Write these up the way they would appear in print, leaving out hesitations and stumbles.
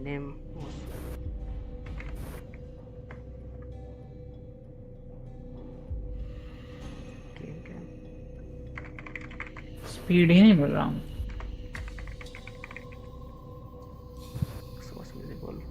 name. Speed ही नहीं मिल रहा हूँ. Source music बोल.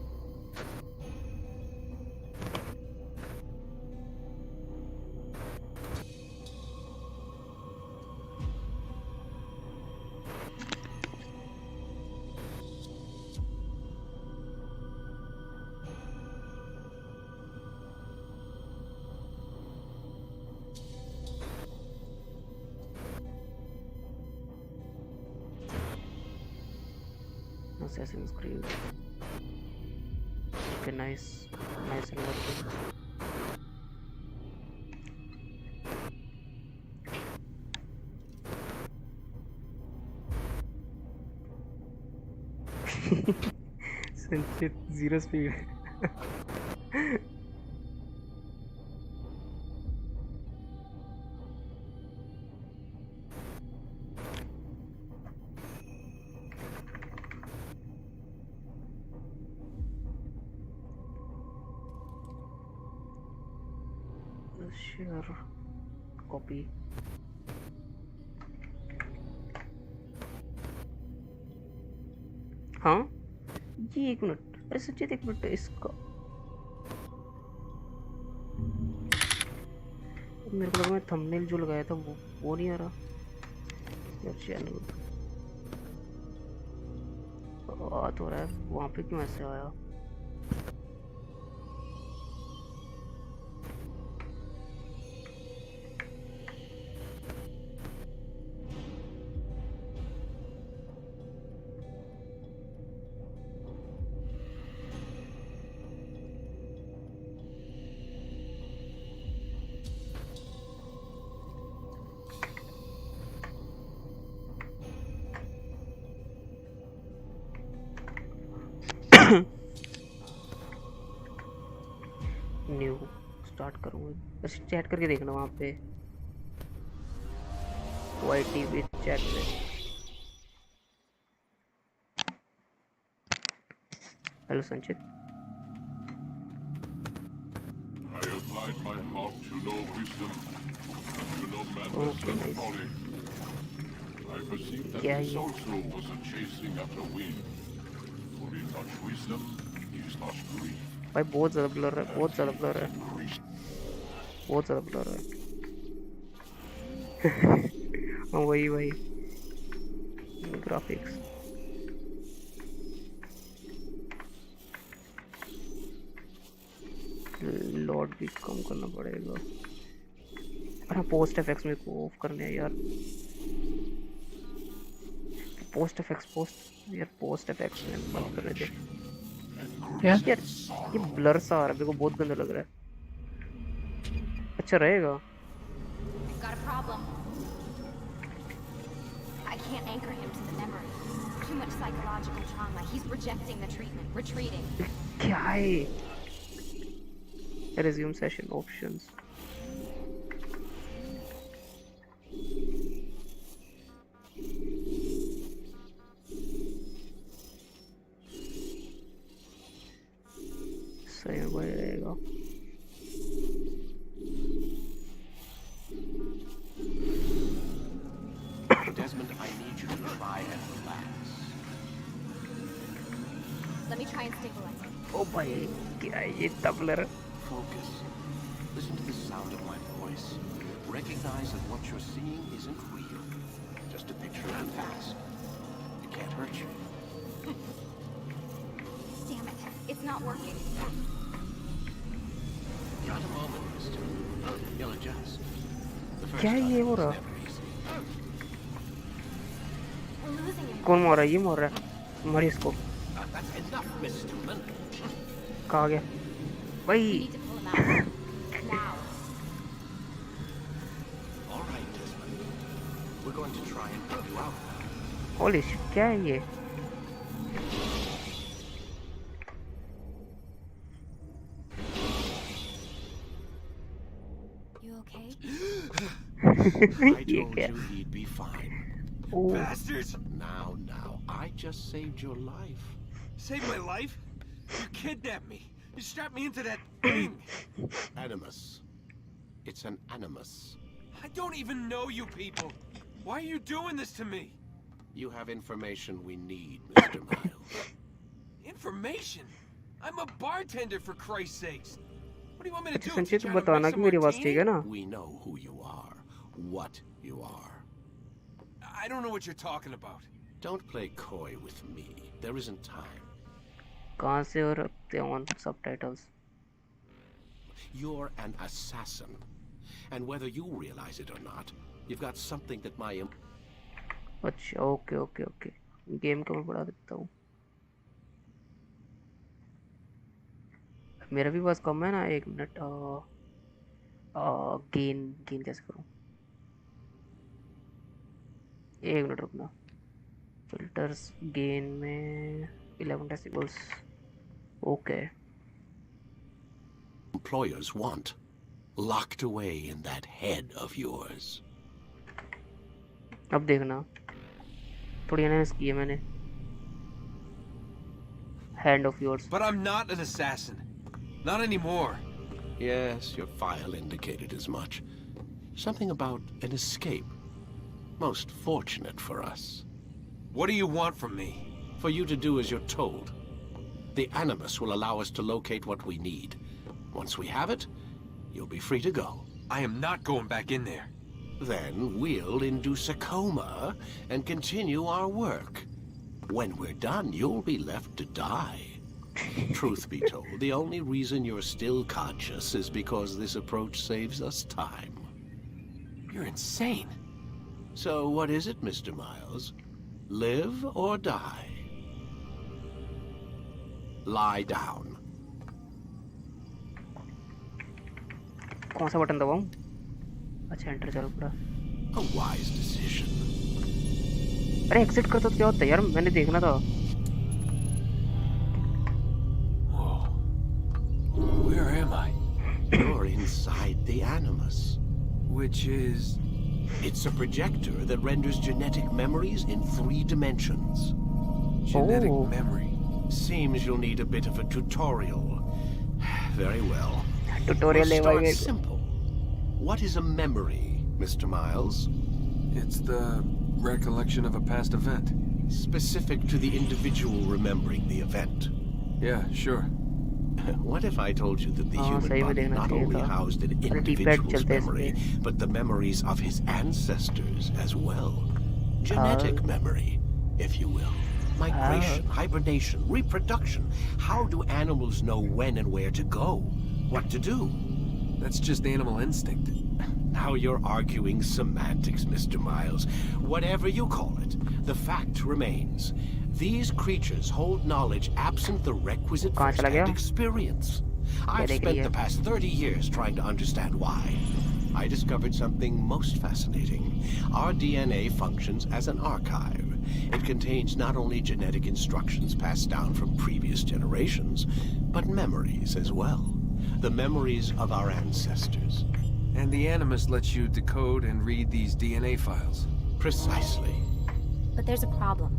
Assassin's Creed. Okay, nice and working. Sanchit, zero speed. Share copy. हाँ ये एक मिनट. अरे सचित एक मिनट. इसका मेरे को लगा मैं थंबनेल जो लगाया था वो नहीं आ रहा यार. चैनल बात हो रहा है वहाँ पे क्यों ऐसे आया. न्यू स्टार्ट करूँगा. बस चैट करके देखना वहाँ पे YT विद चैट में. हेलो संचित. Okay nice. क्या है ये. भाई बहुत ज़्यादा ब्लर है. बहुत ज़्यादा ब्लर है. बहुत ज़्यादा ब्लर है. हाँ वही ग्राफिक्स. लॉड भी कम करना पड़ेगा. हाँ पोस्ट इफेक्ट्स मेरे को ऑफ करने हैं यार. पोस्ट इफेक्ट्स में बंद करने थे यार. ये ब्लर सा आ रहा है मेरे को. बहुत गंदा लग रहा है. अच्छा रहेगा. Got a problem. I can't anchor him to the memory. Too much psychological trauma. He's rejecting the treatment, retreating. क्या है. Resume session options. सही में वही रहेगा. Desmond, I need you to try and relax. Let me try and stabilize him. ओ भाई क्या है ये तबलर. Focus. Listen to the sound of my voice. Recognize that what you're seeing isn't real. Just a picture of the past. It can't hurt you. Damn it. It's not working. Got a moment, mister. You'll adjust. The first क्या है ये time हो is रहा. never easy. We're losing him. कौन मार रहा है. ये मार रहा है. मारी इसको. That's enough, Mrs. Stillman. कहाँ गया We भाई. need to pull him out. Now. All right, Desmond. We're going to try and help you out. Holy shit क्या है ये. You okay? I ये told क्या. you he'd be fine. O Bastards! Now, I just saved your life. Saved my life? You kidnapped me. You strapped me into that thing. Animus. It's an animus. I don't even know you people. Why are you doing this to me? You have information we need, Mr. Miles. Information? I'm a bartender, for Christ's sakes. What do you want me to do? संचित Teach you how to बताना mix कि a मेरी आवाज ठीक है martini? ना? We know who you are, what you are. I don't know what you're talking about. Don't play coy with me. There isn't time. कहाँ से और रखते हैं on subtitles? You're an assassin. And whether you realize it or not, you've got something that my... अच्छा okay okay okay game को मैं बढ़ा देता हूँ मेरा भी बस कम है ना 1 मिनट गेन गेन कैसे करूँ 1 मिनट रुकना फिल्टर्स गेन में 11 decibels okay employers want, locked away in that head of yours. अब देखना थोड़ी एनालिसिस की है मैंने hand of yours But I'm not an assassin. Not anymore. Yes, your file indicated as much. Something about an escape. Most fortunate for us. What do you want from me? For you to do as you're told. The Animus will allow us to locate what we need. Once we have it, you'll be free to go. I am not going back in there. Then we'll induce a coma and continue our work. When we're done, you'll be left to die. Truth be told, the only reason you're still conscious is because this approach saves us time. You're insane. So what is it, Mr. Miles? Live or die? Lie down. कौन सा button दबाऊं अच्छा enter चल पड़ा A wise decision. अरे exit करता तो क्या होता है यार मैंने देखना था Whoa. Where am I? You're inside the Animus. Which is... It's a projector that renders genetic memories in 3 dimensions. genetic Oh. memory. Seems you'll need a bit of a tutorial. Very well. Tutorial We'll ले start भाई simple. What is a memory, Mr. Miles? It's the recollection of a past event. Specific to the individual remembering the event. Yeah, sure. What if I told you that the हाँ, human सही में body देखना not चाहिए only था। housed an अरे deep individual's चलते हैं memory, इसमें। but the memories of his ancestors as well? Genetic memory, if you will. Migration, hibernation, reproduction. How do animals know when and where to go? What to do? That's just animal instinct. Now you're arguing semantics, Mr. Miles. Whatever you call it, the fact remains. These creatures hold knowledge absent the requisite कहाँ चला गया? first-hand experience. I've देख spent रही the है? past 30 years trying to understand why. I discovered something most fascinating. Our DNA functions as an archive. It contains not only genetic instructions passed down from previous generations, but memories as well. The memories of our ancestors. And the Animus lets you decode and read these DNA files. Precisely. But there's a problem.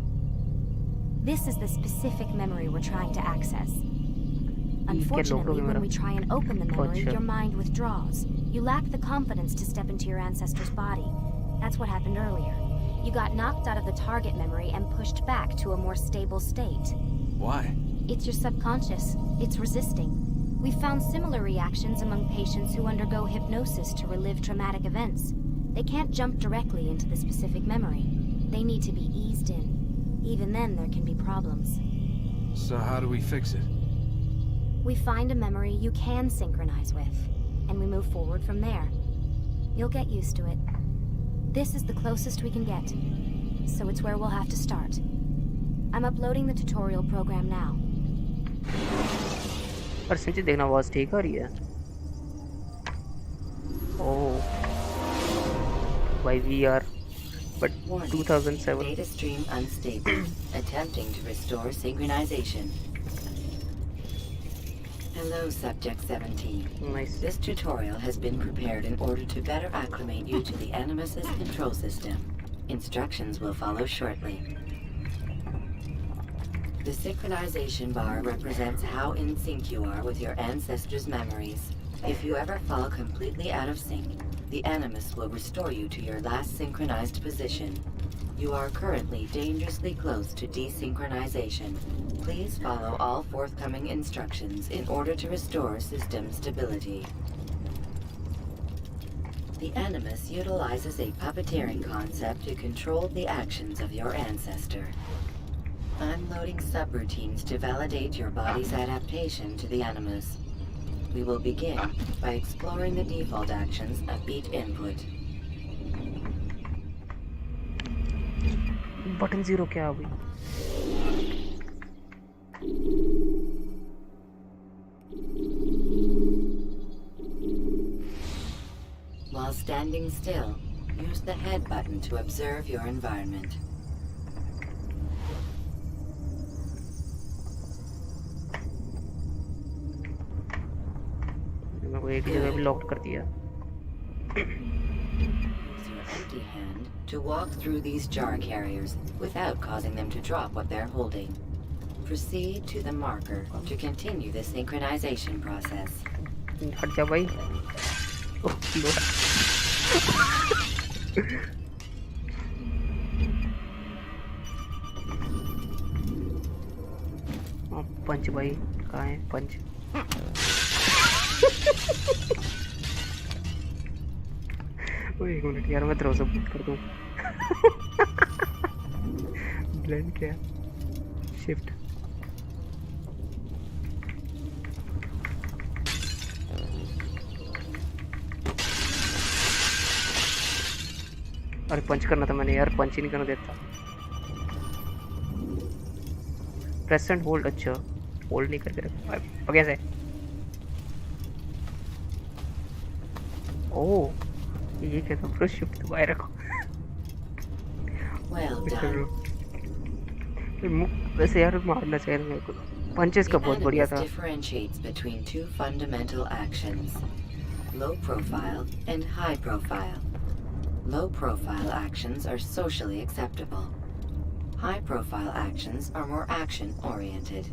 This is the specific memory we're trying to access. Unfortunately, when we try and open the memory, your mind withdraws. You lack the confidence to step into your ancestor's body. That's what happened earlier. You got knocked out of the target memory and pushed back to a more stable state. Why? It's your subconscious. It's resisting. We've found similar reactions among patients who undergo hypnosis to relive traumatic events. They can't jump directly into the specific memory. They need to be eased in. Even then, there can be problems. So how do we fix it? We find a memory you can synchronize with, and we move forward from there. You'll get used to it. This is the closest we can get, so it's where we'll have to start. I'm uploading the tutorial program now. पर संचित देखना आवाज ठीक आ रही है ओह भाई VR but 2007 Data stream unstable. Attempting to restore synchronization. Hello, Subject 17. nice This tutorial has been prepared in order to better acclimate you to the Animus's control system. Instructions will follow shortly. The synchronization bar represents how in sync you are with your ancestors' memories. If you ever fall completely out of sync, the Animus will restore you to your last synchronized position. You are currently dangerously close to desynchronization. Please follow all forthcoming instructions in order to restore system stability. The Animus utilizes a puppeteering concept to control the actions of your ancestor. I'm loading subroutines to validate your body's adaptation to the Animus. We will begin by exploring the default actions of each input. Button 0 क्या अभी? While standing still, use the head button to observe your environment. मेरे को एक जगह भी lock कर दिया. Use your empty hand to walk through these jar carriers without causing them to drop what they're holding. Proceed to the marker to continue the synchronization process. हट जा भाई. ओह लोड़ा. पंच भाई कहाँ है पंच? ओए एक मिनट यार मैं थ्रो से बूट कर दूँ. ब्लेंड क्या? शिफ्ट. अरे पंच करना था मैंने यार, पंच ही नहीं करना देता. Press and hold. अच्छा होल्ड नहीं करके रखा. अब कैसे? ओह ये क्या था? प्रेस शिफ्ट दबाए रखो. Well done. वैसे यार मारना चाहिए मेरे को. पंचेस का बहुत बढ़िया था. Differentiates between two fundamental actions: low profile and high profile. Low profile actions are socially acceptable. High profile actions are more action oriented.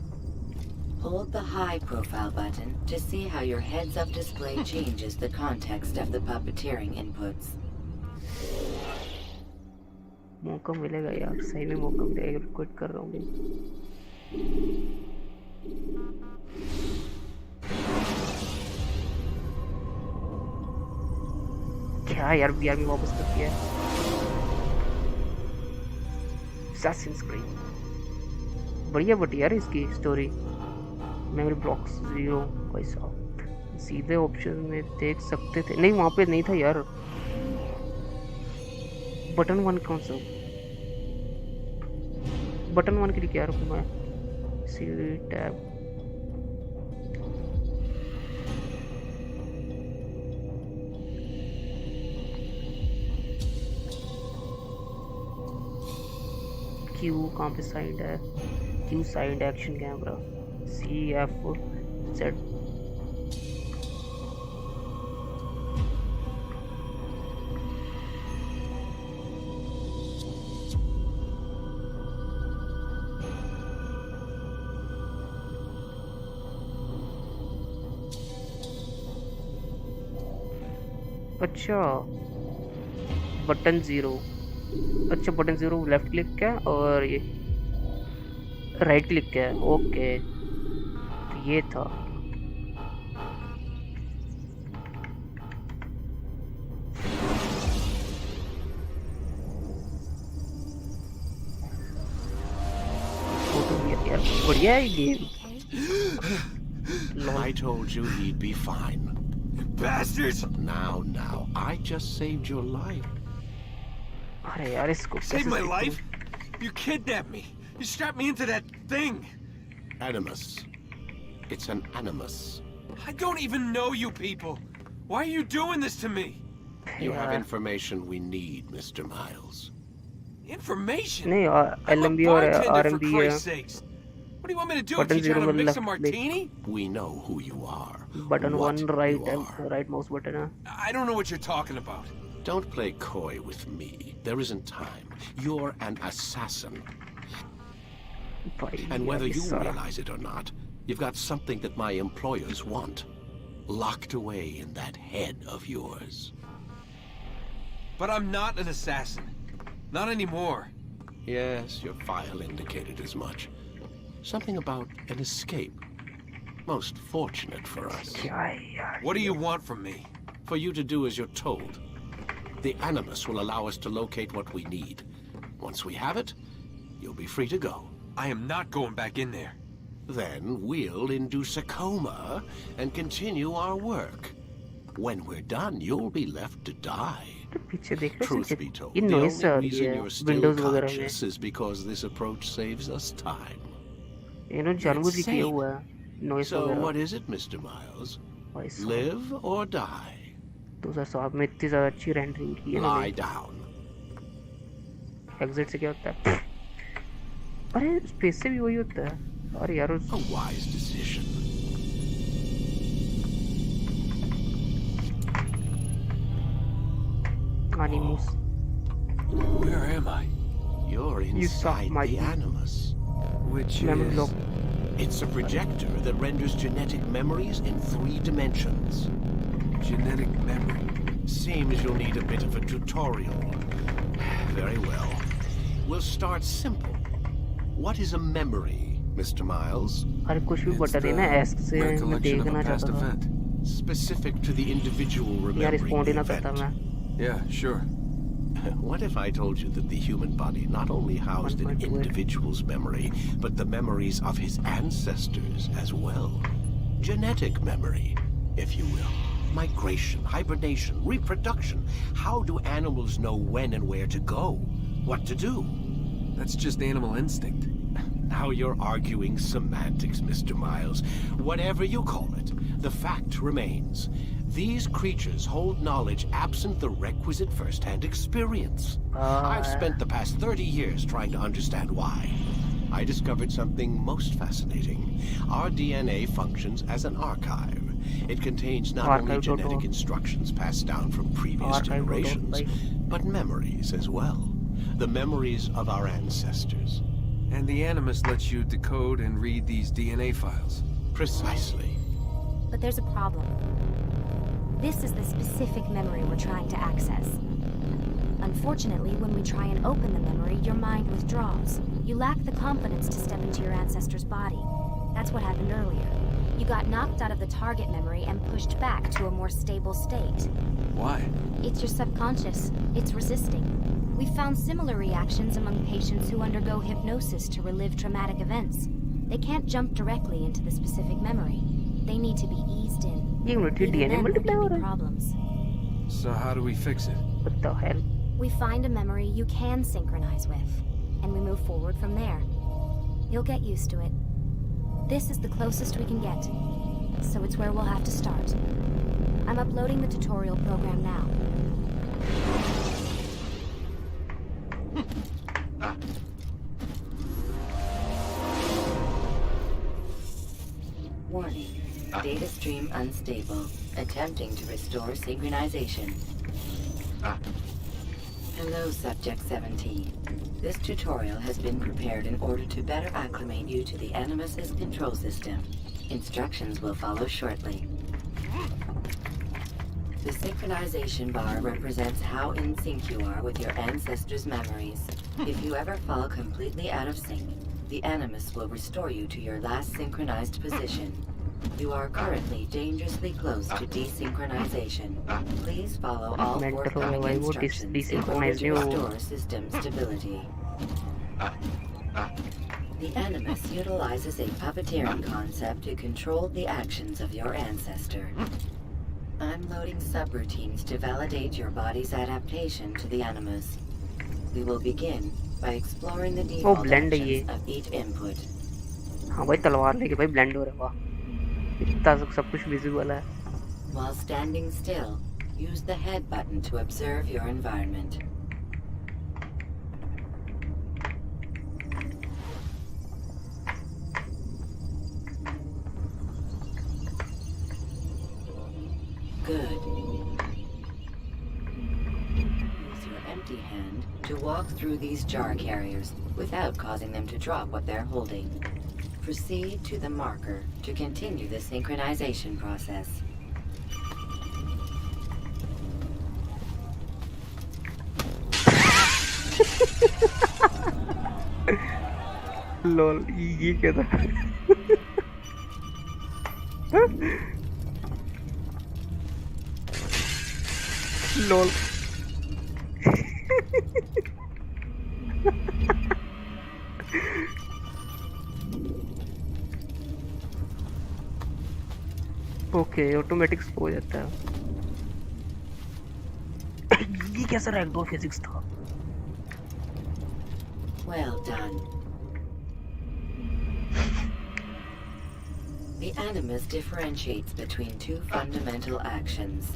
Hold the high profile button to see how your heads up display changes the context of the puppeteering inputs. मौका मिलेगा यार, सही में मौका मिलेगा. Quit कर रहा हूँ मैं. क्या यार बीआर में वापस कर दिया. Assassin's Creed बढ़िया बट यार इसकी स्टोरी. मेमोरी ब्लॉक्स 0 भाई साहब. सीधे ऑप्शन में देख सकते थे. नहीं वहाँ पे नहीं था यार. बटन 1 कौन सा? बटन 1 के लिए क्या रखूँ मैं? सी टैब. क्यू कहाँ पे साइड है? Q side action camera. C F Z. अच्छा बटन 0. अच्छा बटन 0 लेफ्ट क्लिक क्या और ये राइट क्लिक क्या है. ओके तो ये था. फोटो भी यार बढ़िया है ये game. I told you he'd be fine. Bastards! Now, I just saved your life. अरे यार इसको Saved my life? You kidnapped me. You strapped me into that thing. Animus. It's an animus. I don't even know you people. Why are you doing this to me? You have information we need, Mr. Miles. Information? नहीं I'm a LMB और bartender, for RMB Christ's sakes. What do you want me to do? Button Teach you how zero to mix a left click. martini? We know who you are. Button what 1 right you are. Right mouse button है. I don't know what you're talking about. Don't play coy with me. There isn't time. You're an assassin. भाई And whether यार, you सारा realize it or not, you've got something that my employers want. Locked away in that head of yours. But I'm not an assassin. Not anymore. Yes, your file indicated as much. Something about an escape. Most fortunate for us. क्या है यार? What do you want from me? For you to do as you're told. The Animus will allow us to locate what we need. Once we have it, you'll be free to go. I am not going back in there. Then we'll induce a coma and continue our work. When we're done, you'll be left to die. तो पीछे देख रहे Truth हो be told, ये the noise uh only रही reason है you're still Windows वगैरह में. conscious is because this approach saves us time. इन्होंने जानबूझ के किया हुआ है नॉइस So वगैरह. what is it, Mr. Miles? भाई साहब, Live or die? 2007 में इतनी ज्यादा अच्छी रेंडरिंग की है Lie down. एग्जिट से क्या होता है? अरे स्पेस से भी वही होता है. अरे यार A wise decision. एनिमस. Where am I? You're You suck, inside my the dude. Animus. Which Memory is... lock. It's a projector that renders genetic memories in 3 dimensions. Genetic memory. Seems you'll need a bit of a tutorial. Very well. We'll start simple. What is a memory, Mr. Miles? अरे कुछ भी It's बता देना the ask से मैं recollection of देखना a past चाहता था. event. Specific to the individual यार remembering रिस्पॉन्ड ही the ना करता event. मैं. Yeah, sure. What if I told you that the human body not only housed an 1.2. individual's memory, but the memories of his ancestors as well? Genetic memory, if you will. Migration, hibernation, reproduction. How do animals know when and where to go? What to do? That's just animal instinct. Now you're arguing semantics, Mr. Miles. Whatever you call it, the fact remains. These creatures hold knowledge absent the requisite first-hand experience. I've spent the past 30 years trying to understand why. I discovered something most fascinating. Our DNA functions as an archive. It contains not only Archive genetic dot- instructions passed down from previous Archive dot- generations, like- but memories as well. The memories of our ancestors. And the Animus lets you decode and read these DNA files. Precisely. But there's a problem. This is the specific memory we're trying to access. Unfortunately, when we try and open the memory, your mind withdraws. You lack the confidence to step into your ancestor's body. That's what happened earlier. You got knocked out of the target memory and pushed back to a more stable state. Why? It's your subconscious. It's resisting. We found similar reactions among patients who undergo hypnosis to relive traumatic events. They can't jump directly into the specific memory. They need to be eased in. ये minute Even DNA then, there multiply can हो be रहा है. problems. So how do we fix it? What the hell? We find a memory you can synchronize with, and we move forward from there. You'll get used to it. This is the closest we can get, so it's where we'll have to start. I'm uploading the tutorial program now. Warning. Data stream unstable. Attempting to restore synchronization. Hello, Subject 17. This tutorial has been prepared in order to better acclimate you to the Animus's control system. Instructions will follow shortly. The synchronization bar represents how in sync you are with your ancestors' memories. If you ever fall completely out of sync, the Animus will restore you to your last synchronized position. You are currently dangerously close to desynchronization. Please follow all Mental forthcoming होगा, वो instructions in order desynchronize to नहीं होगा. restore system stability. The Animus utilizes a puppeteering concept to control the actions of your ancestor. I'm loading subroutines to validate your body's adaptation to the Animus. We will begin by exploring the default blend है actions ये. of each input. हाँ भाई तलवार लेके भाई blend हो रहा है. वाह इतना सब कुछ विजिबल है. While standing still, use the head button to observe your environment. Good. Use your empty hand to walk through these jar carriers without causing them to drop what they're holding. Proceed to the marker to continue the synchronization process. Lol ये क्या था? Lol okay automatic हो जाता है। ये कैसा ragdoll physics था? Well done. The Animus differentiates between two fundamental actions,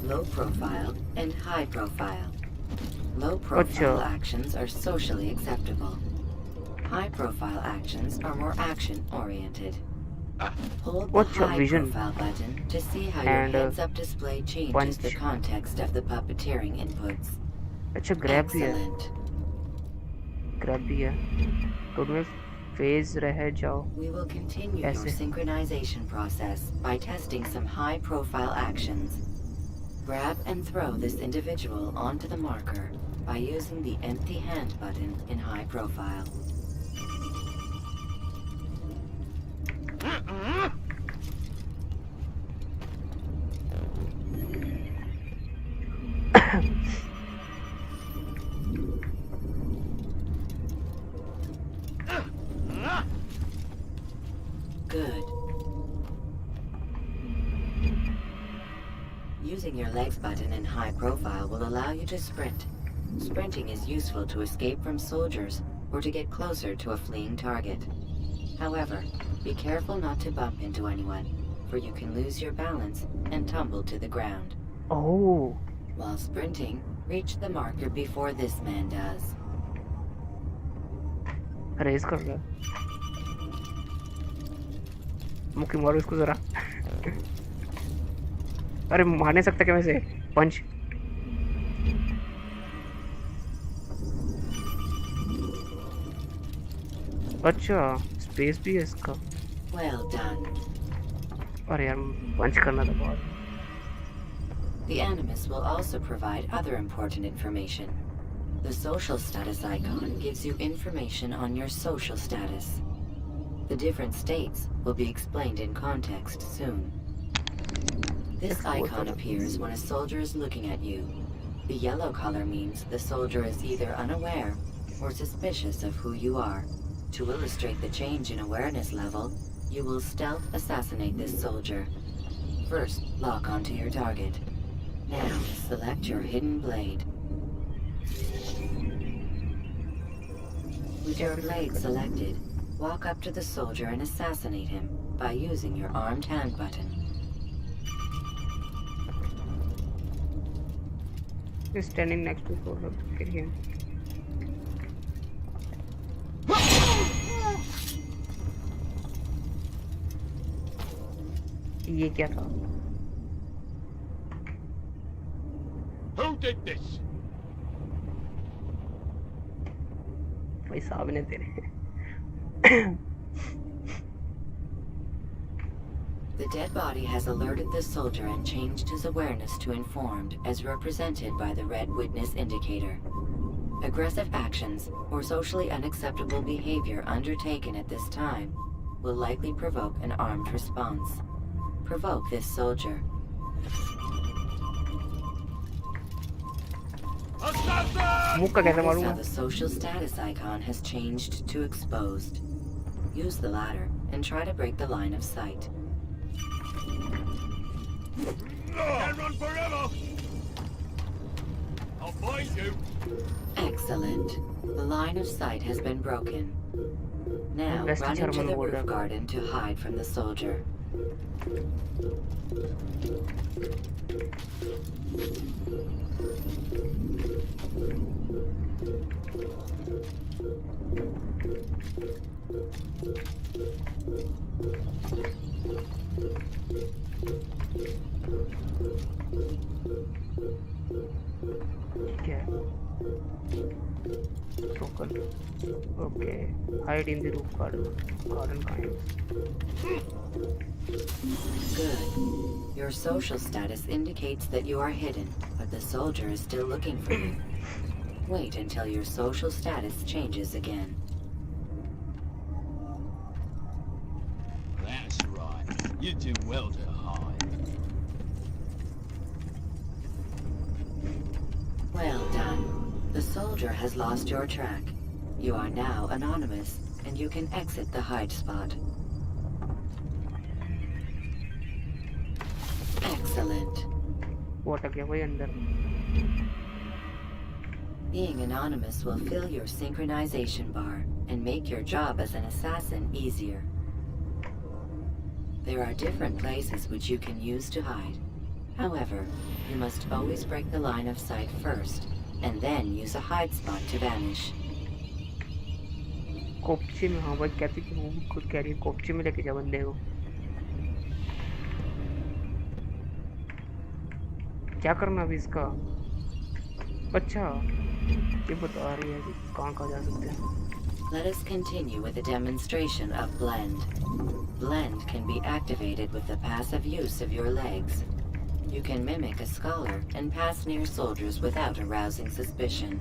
low profile and high profile. Low profile actions are socially acceptable. High profile actions are more action oriented. Hold the high profile button to see how your heads up display changes the context of the puppeteering inputs. अच्छा grab भी है, grab भी है, तो तुम्हें phase रह जाओ। We will continue your synchronization process by testing some high profile actions. Grab and throw this individual onto the marker by using the empty hand button in high profile. Good. Using your legs button in high profile will allow you to sprint. Sprinting is useful to escape from soldiers or to get closer to a fleeing target. However, be careful not to bump into anyone, for you can lose your balance and tumble to the ground. Oh. While sprinting, reach the marker before this man does. Race कर ले, मुक्की मारो इसको जरा। अरे मार नहीं सकता क्या वैसे? पंच। अच्छा स्पेस भी है इसका। Well done. अरे यार पंच करना था बहुत। The Animus will also provide other important information. The social status icon gives you information on your social status. The different states will be explained in context soon. This icon appears when a soldier is looking at you. The yellow color means the soldier is either unaware or suspicious of who you are. To illustrate the change in awareness level, you will stealth assassinate this soldier. First, lock onto your target. Now, select your hidden blade. With your blade selected, walk up to the soldier and assassinate him by using your armed hand button. He's standing next to the soldier. Kill him. ये क्या था? Who did this? भाई साहब ने तेरे। The dead body has alerted the soldier and changed his awareness to informed, as represented by the red witness indicator. Aggressive actions or socially unacceptable behavior undertaken at this time will likely provoke an armed response. Provoke this soldier. मुक्का कैसे Notice मारूंगा? how the social status icon has changed to exposed. Use the latter and try to break the line of sight. Can't run forever! I'll find you! Excellent. The line of sight has been broken. Now West run into German the border. roof garden to hide from the soldier. क्या है? Broken. Okay. Hide in the roof garden kind. Good. Your social status indicates that you are hidden, but the soldier is still looking for you. Wait until your social status changes again. That's right. You do well to hide. Well done. The soldier has lost your track. You are now anonymous, and you can exit the hide spot. Excellent. What a भाई अंदर. Being anonymous will fill your synchronization bar and make your job as an assassin easier. There are different places which you can use to hide. However, you must always break the line of sight first, and then use a hide spot to vanish. कोपचे में हाँ भाई कहती कि वो भी खुद कह रही है कोपचे में लेके जा बंदे को. क्या करना अभी इसका? अच्छा ये बता रही है कि कहाँ जा सकते हैं. Let us continue with a demonstration of Blend. Blend can be activated with the passive use of your legs. You can mimic a scholar and pass near soldiers without arousing suspicion.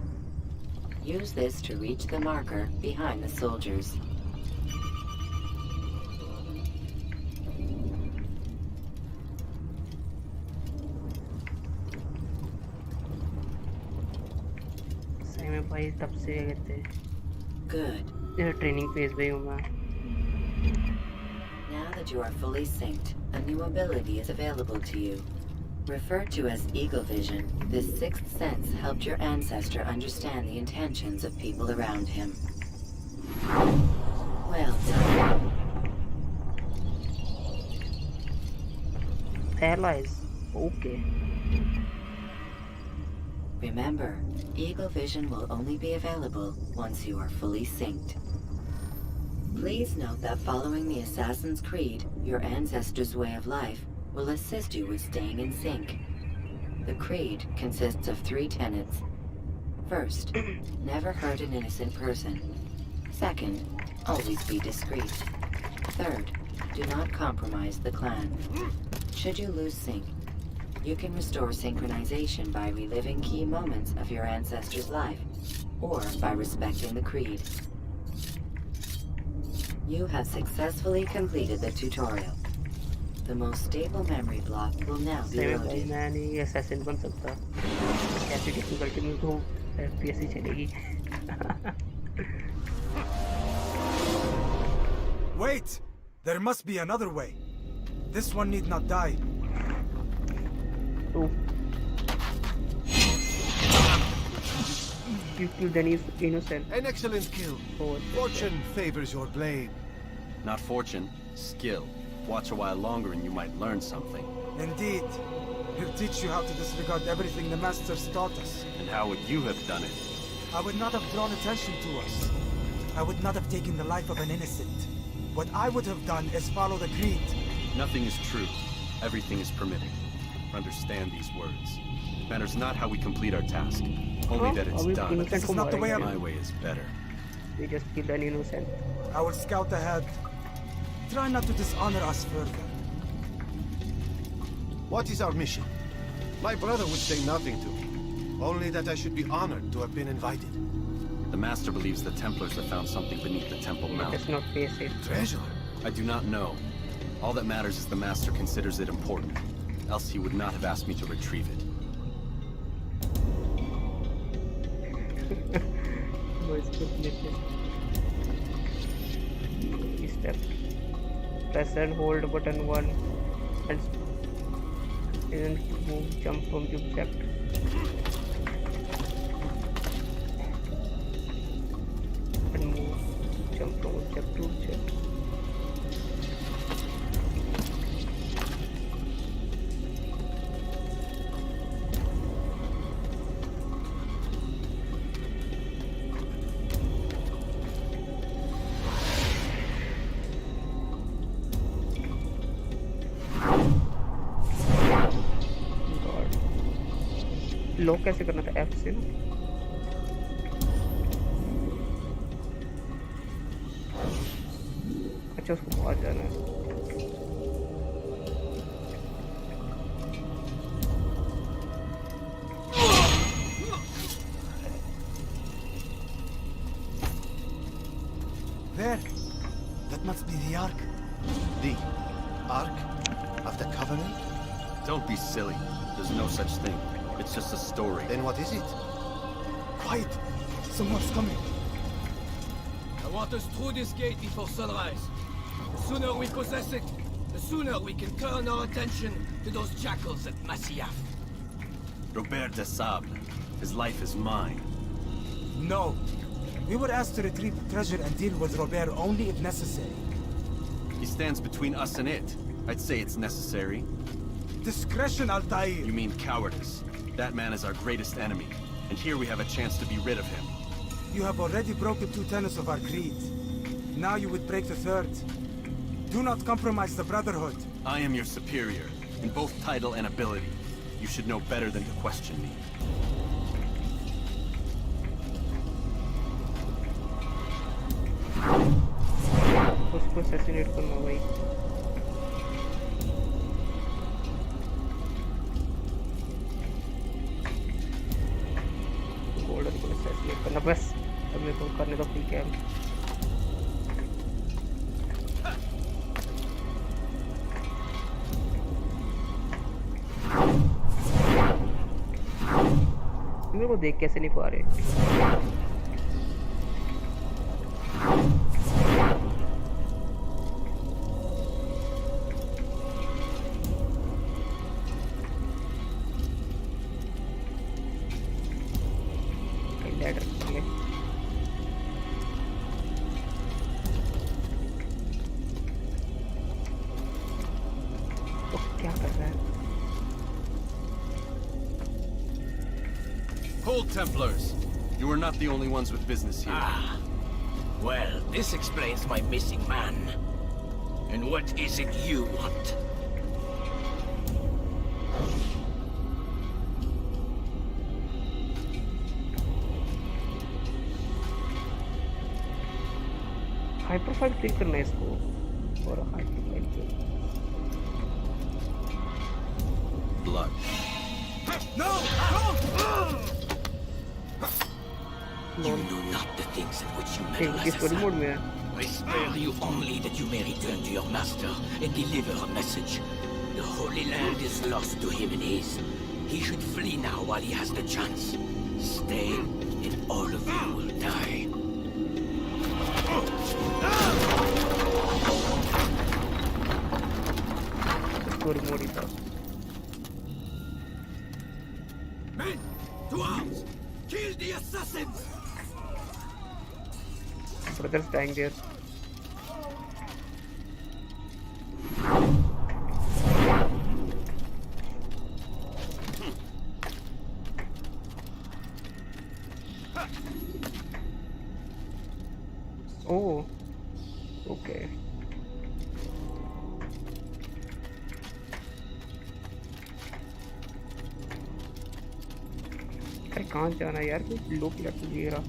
Use this to reach the marker behind the soldiers. सही में भाई तब से क्या कहते हैं Good. Training phase पे हूँ मैं. Now that you are fully synced, a new ability is available to you. Referred to as Eagle Vision, this sixth sense helped your ancestor understand the intentions of people around him. Well done. Allies. Okay. Remember, Eagle Vision will only be available once you are fully synced. Please note that following the Assassin's Creed, your ancestors' way of life, will assist you with staying in sync. The Creed consists of 3 tenets. First, never hurt an innocent person. Second, always be discreet. Third, do not compromise the clan. Should you lose sync, you can restore synchronization by reliving key moments of your ancestor's life, or by respecting the Creed. You have successfully completed the tutorial. The most stable memory block will now be सही में भाई loaded. मैं नहीं assassin बन सकता. ऐसी difficulty में तो FPS ही चलेगी. Wait! There must be another way. This one need not die. Oh. You killed an innocent. An excellent kill. Oh, Fortune favors your blade. Not fortune, skill. Watch a while longer and you might learn something. Indeed. He'll teach you how to disregard everything the Masters taught us. And how would you have done it? I would not have drawn attention to us. I would not have taken the life of an innocent. What I would have done is follow the Creed. Nothing is true. Everything is permitted. Understand these words. It matters not how we complete our task, only that it's done. This is not the way My way is better. We just killed an innocent. I will scout ahead. Try not to dishonor us further. What is our mission? My brother would say nothing to me. Only that I should be honored to have been invited. The Master believes the Templars have found something beneath the Temple Let Mount. us not face it. Treasure? I do not know. All that matters is the Master considers it important. Else he would not have asked me to retrieve it. Step. Press and hold button 1 and move, jump from the object. And move, jump from object to object. Lock कैसे करना था F से ना अच्छा उसको बाहर जाना है। There. That must be the Ark. The Ark of the Covenant? Don't be silly. There's no such thing. It's just a story. Then what is it? Quiet. Someone's coming. I want us through this gate before sunrise. The sooner we possess it, the sooner we can turn our attention to those jackals at Masyaf. Robert de Sable. His life is mine. No. We were asked to retrieve the treasure and deal with Robert only if necessary. He stands between us and it. I'd say it's necessary. Discretion, Altair. You mean cowardice. That man is our greatest enemy, and here we have a chance to be rid of him. You have already broken 2 tenets of our creed. Now you would break the 3rd. Do not compromise the Brotherhood. I am your superior, in both title and ability. You should know better than to question me. उसको assassinate करना भाई। Golden को assassinate करना बस। अब मेरे को करने दो फ्री कैम। मेरे को देख कैसे नहीं पा रहे। Hold, Templars! You are not the only ones with business here. Ah. Well, this explains my missing man. And what is it you want? हाइपरफाइल क्लिक करना है इसको और हाइपरफाइल पे Blood. No! No! You know not the things in which you ठीक meddle, इस story mode में है I spare you only that you may return to your master and deliver a message. The Holy Land is lost to him and his. He should flee now while he has the chance. Stay, and all of you will die. story mode ही था Men, to arms! Kill the assassins! brothers dying there oh okay अरे कहाँ जाना है यार कोई लोग लग दिए रहा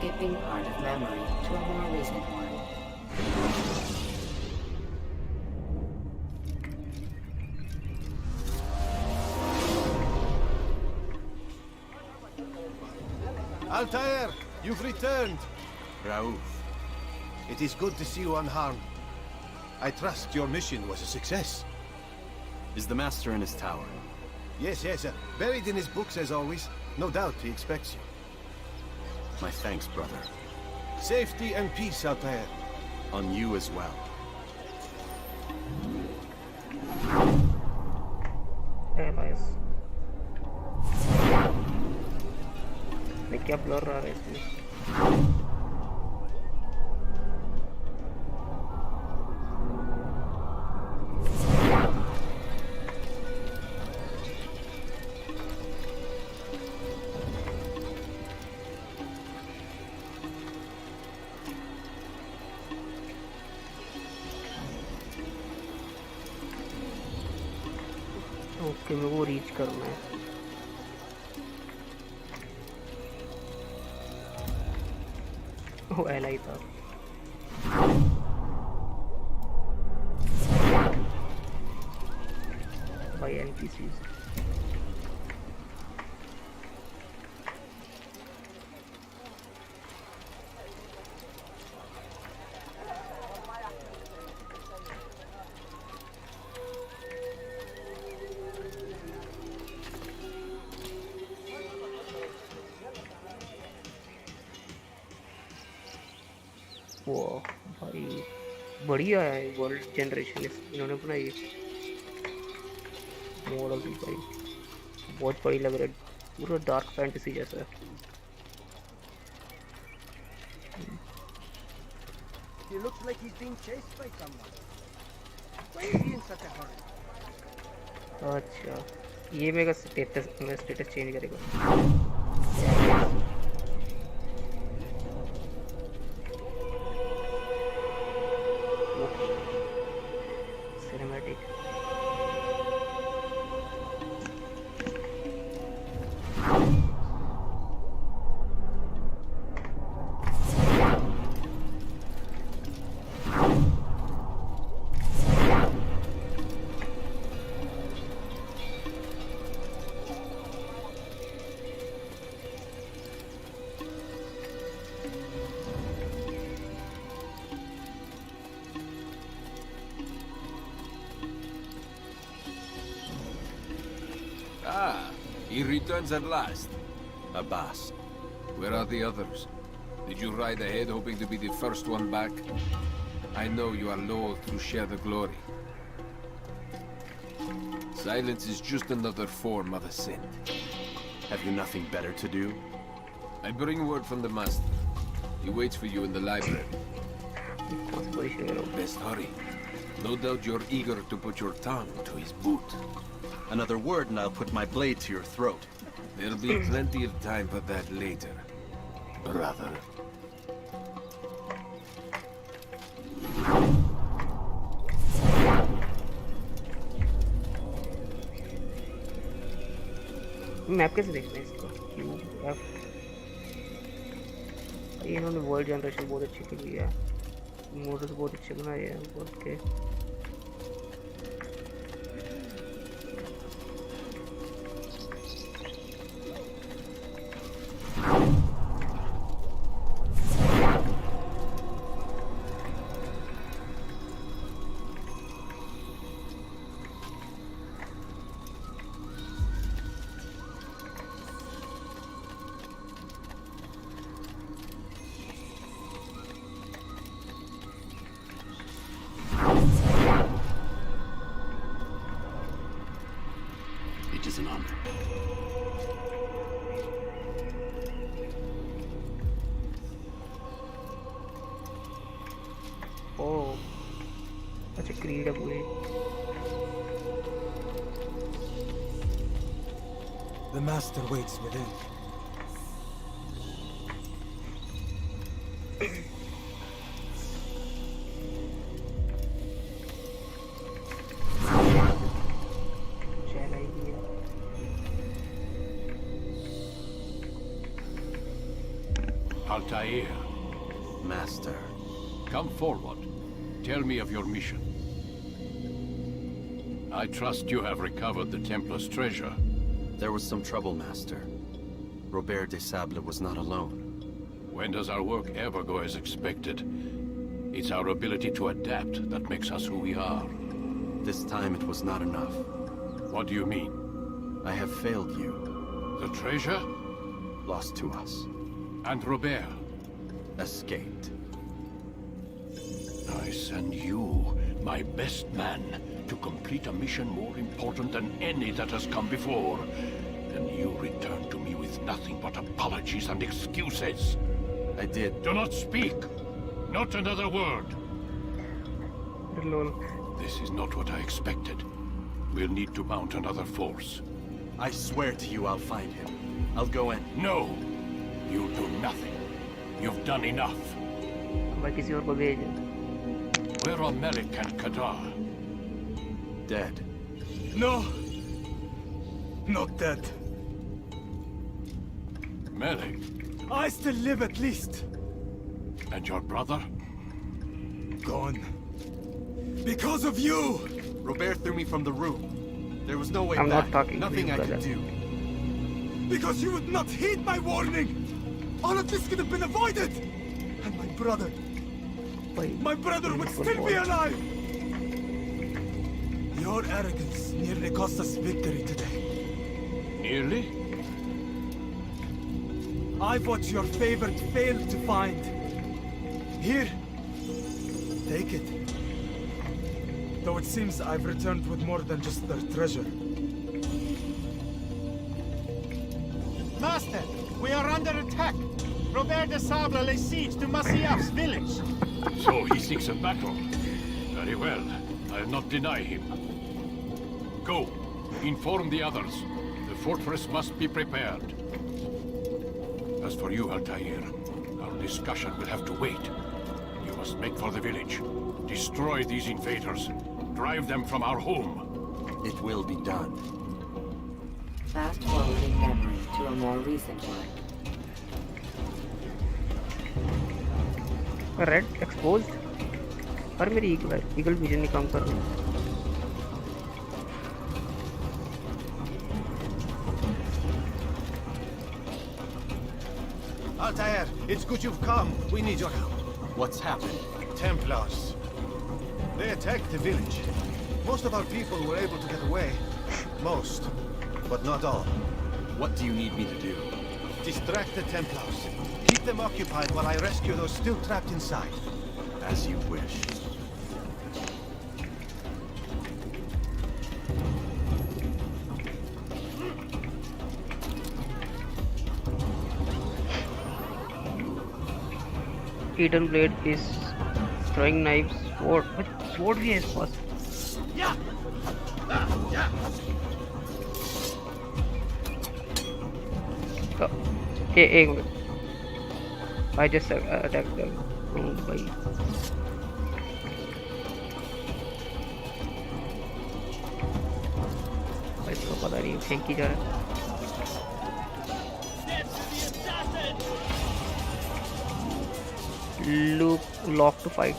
Skipping part of memory to a more recent one. Altair, you've returned. Raouf. It is good to see you unharmed. I trust your mission was a success. Is the Master in his tower? Yes, yes, buried in his books as always. No doubt he expects you. My thanks, brother. Safety and peace out there. On you as well. Allies. क्या blur आ रहा है इसमें? Okay, मैं वो reach करना है। वो ally था। भाई एनपीसीज। वो भाई बढ़िया है वर्ल्ड जनरेशन इन्होंने बनाई मॉडल भी भाई बहुत बड़ी लग रहा है, पूरा डार्क फैंटेसी जैसा है। He looks like he's being chased by someone. Why is he in such a hurry? अच्छा, ये मेरा स्टेटस चेंज करेगा। Cinematic Ah, he returns at last. Abbas. Where are the others? Did you ride ahead hoping to be the first one back? I know you are loath to share the glory. Silence is just another form of assent. Have you nothing better to do? I bring word from the master. He waits for you in the library. Best hurry. No doubt you're eager to put your tongue to his boot. Another word and I'll put my blade to your throat. There'll be plenty of time for that later, brother. Map कैसे देखना है इसको? ये इन्होंने world generation बहुत अच्छी की है, मॉडल्स बहुत अच्छे बनाए हैं वर्ल्ड के। It is an honor. Oh, such a creative way. The master waits within. Altair. Master. Come forward. Tell me of your mission. I trust you have recovered the Templar's treasure. There was some trouble, Master. Robert de Sable was not alone. When does our work ever go as expected? It's our ability to adapt that makes us who we are. This time it was not enough. What do you mean? I have failed you. The treasure? lost to us. And Robert? Escaped. I send you, my best man, to complete a mission more important than any that has come before. And you return to me with nothing but apologies and excuses. I did. Do not speak. Not another word. Lol. This is not what I expected. We'll need to mount another force. I swear to you I'll find him. I'll go in. No! You'll do nothing. You've done enough. भाई किसी और को भेज. Where are Melik and Kadar? Dead. No. Not dead. Melik? I still live at least. And your brother? Gone. Because of you! Robert threw me from the room. There was no way I'm back. not talking Nothing to you, I brother. could do. Because you would not heed my warning! All of this could have been avoided! And my brother... My brother would still be alive! Your arrogance nearly cost us victory today. Nearly? I've watched your favorite fail to find. Here. Take it. Though it seems I've returned with more than just their treasure. Master, we are under attack. Robert de Sable lays siege to Masyaf's village. So he seeks a battle. Very well. I'll not deny him. Go. Inform the others. The fortress must be prepared. As for you, Altair, our discussion will have to wait. You must make for the village. Destroy these invaders. Drive them from our home. It will be done. Fast forwarding memory to a more recent one. Red exposed. पर मेरी eagle vision नहीं काम कर रही. Altair, it's good you've come. We need your help. What's happened? Templars. They attacked the village. Most of our people were able to get away. Most, but not all. What do you need me to do? Distract the Templars. Keep them occupied while I rescue those still trapped inside. As you wish. Eden blade is throwing knives. Sword. But sword भी है इस पास. एक minute. I just attacked them. Oh भाई. भाई इसको पता नहीं फेंक ही जा रहा है. Lock to fight.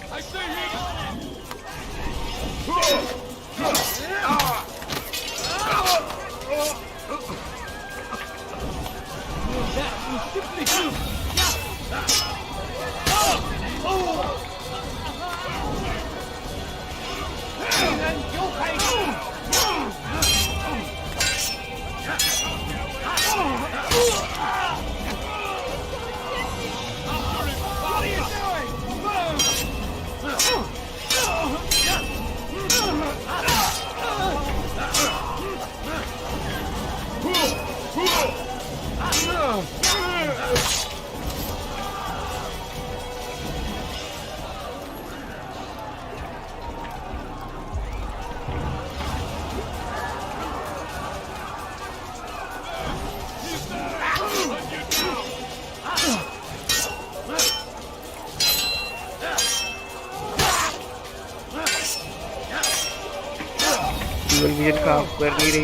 विजन का कर नहीं रही.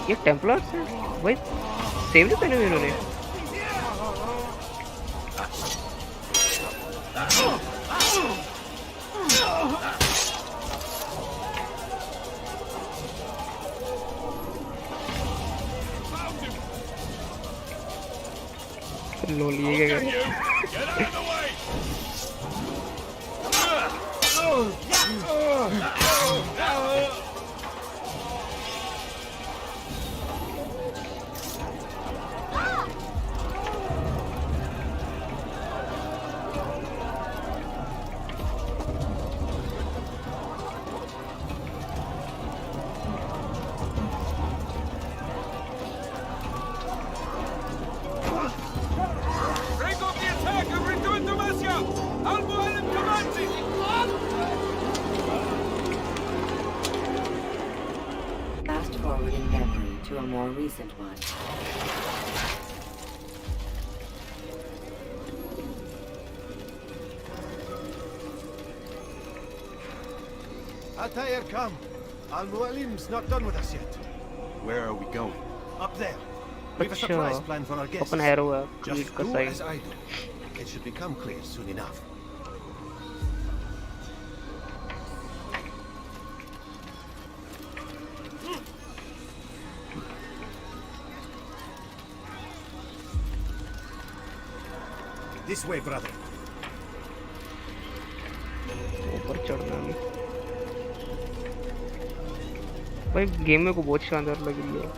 ये टेम्पलर्स हैं भाई. सेव नहीं पहने हुए इन्होंने. लो लिए गए. recent one. Altair, come. Al-Mualim's not done with us yet. Where are we going? Up there. We've a surprise plan for our guests. Open arrow है Just लीड का do side as I do. It should become clear soon enough. This way, brother. ऊपर चढ़ना भी भाई game में को बहुत शानदार लग रही है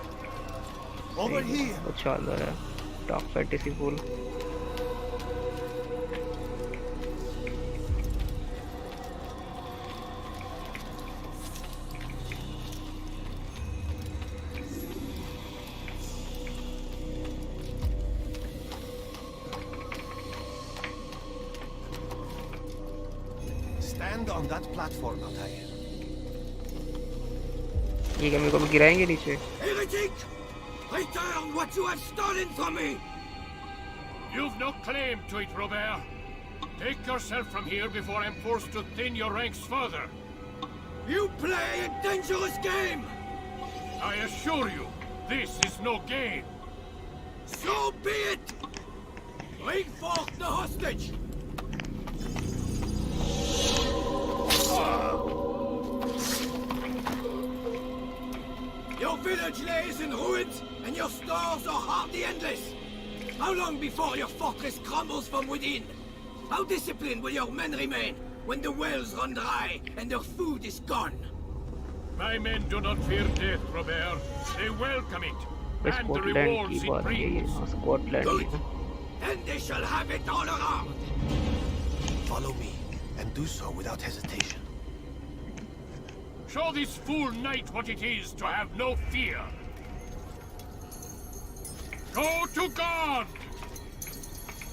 Over here. बहुत शानदार है top fantasy full Stand on that platform, Altair. ये क्या मेरे को भी गिराएंगे नीचे Heretic! Return what you have stolen from me! You've no claim to it, Robert. Take yourself from here before I'm forced to thin your ranks further. You play a dangerous game! I assure you, this is no game. So be it! Bring forth the hostage! Your village lays in ruins, and your stores are hardly endless. How long before your fortress crumbles from within? How disciplined will your men remain when the wells run dry and their food is gone? My men do not fear death, Robert. They welcome it. And the Scotland rewards की it बात है ये brings. हाँ Scotland Good! की Then they shall have it all around! Follow me, and do so without hesitation. Show this fool knight what it is to have no fear. Go to God!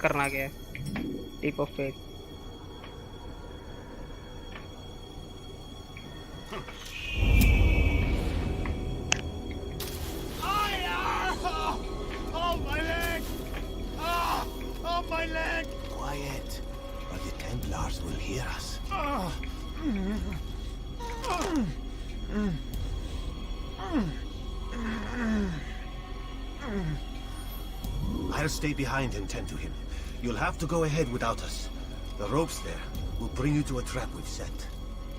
करना क्या है leap of faith Oh, my leg! Ah! Oh, my leg! Quiet, or the Templars will hear us. I'll stay behind and tend to him. You'll have to go ahead without us. The ropes there will bring you to a trap we've set.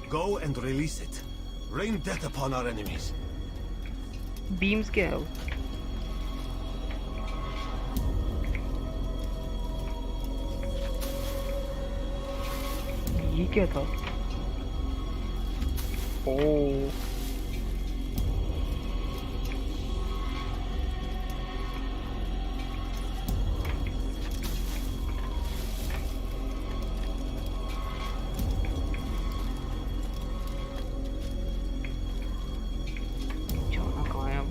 Go and release it. Rain death upon our enemies. Beams क्या है वो ये क्या था ओ जाना कहाँ है अब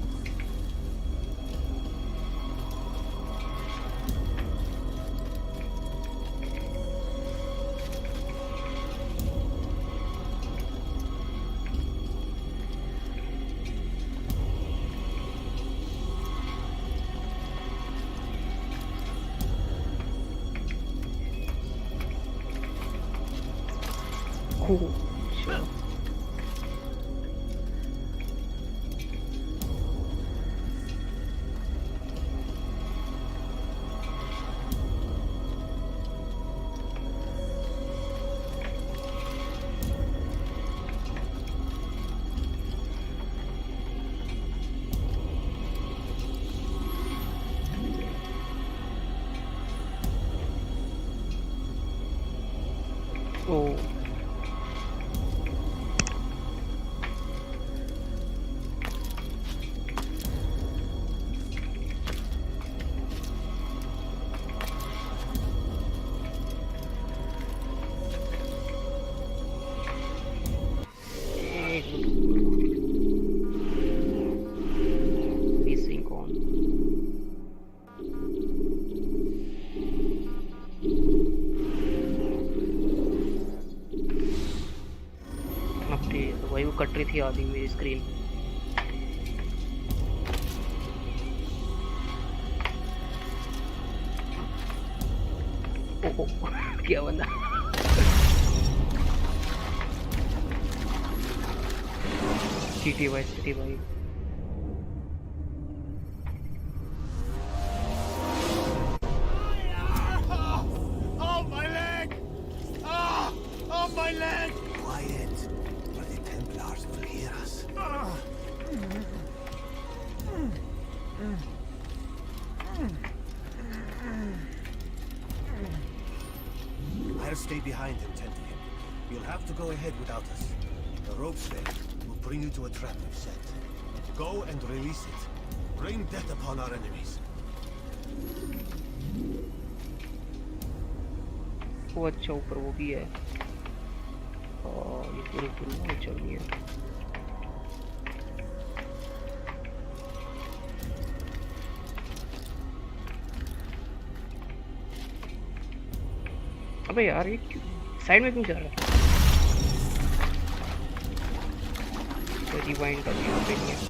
अच्छा ओ missing on अपडेट वही वो कट रही थी आधी मेरी स्क्रीन ओहो क्या बंदा सिटी भाई Oh, my leg! Ah! Oh, my leg! Quiet, or the Templars will hear us. I'll stay behind and tend to him. You'll have to go ahead without us. The ropes there will bring you to a trap we've set. Go and release it. Rain death upon our enemies. वो अच्छा ऊपर वो भी है और ये पूरी पूरी चल रही है अबे यार ये साइड में क्यों जा रहा है तो रिवाइंड कर यहाँ पे नहीं है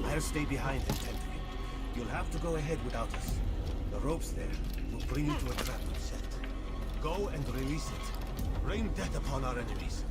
I'll stay behind and tend to him. You'll have to go ahead without us. The ropes there will bring you to a trap we've set. Go and release it. Rain death upon our enemies.